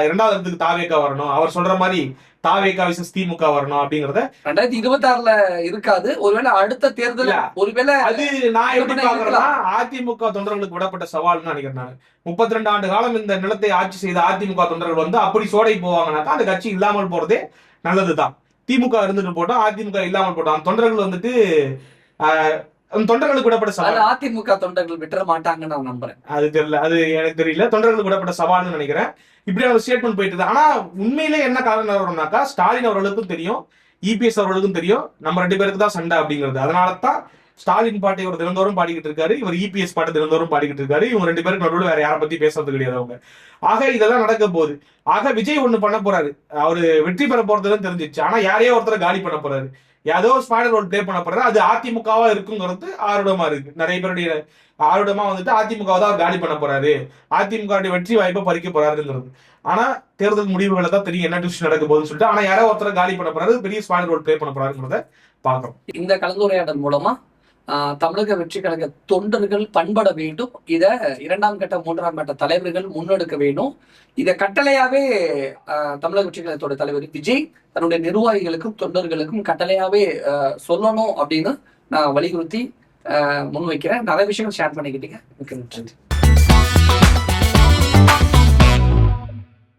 2வது இடத்துக்கு தாவேகா வரணும். அவர் சொல்ற மாதிரி தாவேகா விசஸ் திமுக வரணும் அப்படிங்கறத 2026ல இருக்காது. ஒருவேளை அடுத்த தேர்தல், ஒருவேளை அது நான் எப்படி பாக்குறேன்னா அதிமுக தொண்டர்களுக்கு விடப்பட்ட சவால்னு நினைக்கிறேன். 32 ஆண்டு காலம் இந்த நிலத்தை ஆட்சி செய்த அதிமுக தொண்டர்கள் வந்து அப்படி சோடை போவாங்கன்னாக்கா அந்த கட்சி இல்லாமல் போறதே நல்லதுதான். திமுக இருந்துட்டு போட்டோம், அதிமுக இல்லாமல் போட்டோம். தொண்டர்கள் வந்துட்டு தொண்டர்களுக்கு விடப்பட்ட சவால். அதிமுக தொண்டர்கள் விட்டுற மாட்டாங்கன்னு நான் நம்புறேன். அது தெரியல, அது எனக்கு தெரியல. தொண்டர்களுக்கு விடப்பட்ட சவால்னு நினைக்கிறேன். இப்படியான ஒரு ஸ்டேட்மெண்ட் போயிட்டு. ஆனா உண்மையிலே என்ன காரணம் வரும்னாக்கா ஸ்டாலின் அவர்களுக்கும் தெரியும், இபிஎஸ் அவர்களுக்கும் தெரியும் நம்ம 2 பேருக்கு தான் சண்டை அப்படிங்கிறது. அதனாலதான் ஸ்டாலின் பாட்டை இவர் தினந்தோறும் பாடிக்கிட்டு இருக்காரு, இவர் இபிஎஸ் பாட்டை தினந்தோறும் பாடிக்கிட்டு இருக்காரு. இவங்க 2 பேருக்கு நடுவில் வேற யாரை பத்தி பேசுறது கிடையாது அவங்க. ஆக இதெல்லாம் நடக்க போகுது. ஆக விஜய் ஒண்ணு பண்ண போறாரு, அவரு வெற்றி பெற போறதுன்னு தெரிஞ்சிச்சு. ஆனா யாரையோ ஒருத்தரை காலி பண்ண போறாரு, ஏதோ ஸ்பாய்லர் ரோல் பிளே பண்ண போறாரு. அது அதிமுகவா இருக்குங்கிறது ஆர்வமா இருக்கு. நிறைய பேருடைய ஆர்வமா வந்துட்டு அதிமுகவை தான் காலி பண்ண போறாரு, அதிமுக வெற்றி வாய்ப்பை பறிக்க போறாருங்கிறது. ஆனா தேர்தல் முடிவுகளை தான் தெரியும் என்ன டிசிஷன் நடக்க போகுதுன்னு சொல்லிட்டு. ஆனா யாரோ ஒருத்தரை காலி பண்ண போறாரு, பெரிய ஸ்பாய்லர் ரோல் பிளே பண்ண போறாருங்கிறத பாக்குறோம். இந்த கலந்துரையாடல் மூலமா தமிழக வெற்றி கழக தொண்டர்கள் பண்பட வேண்டும். இத 2ஆம் கட்ட 3ஆம் கட்ட தலைவர்கள் முன்னெடுக்க வேண்டும். இத கட்டளையாவே தமிழக வெற்றி கழகத்தோட தலைவர் விஜய் தன்னுடைய நிர்வாகிகளுக்கும் தொண்டர்களுக்கும் கட்டளையாவே சொல்லணும் அப்படின்னு நான் வலியுறுத்தி முன்வைக்கிறேன். நிறைய விஷயங்கள் ஷேர் பண்ணிக்கிட்டீங்க. மிக்க நன்றி.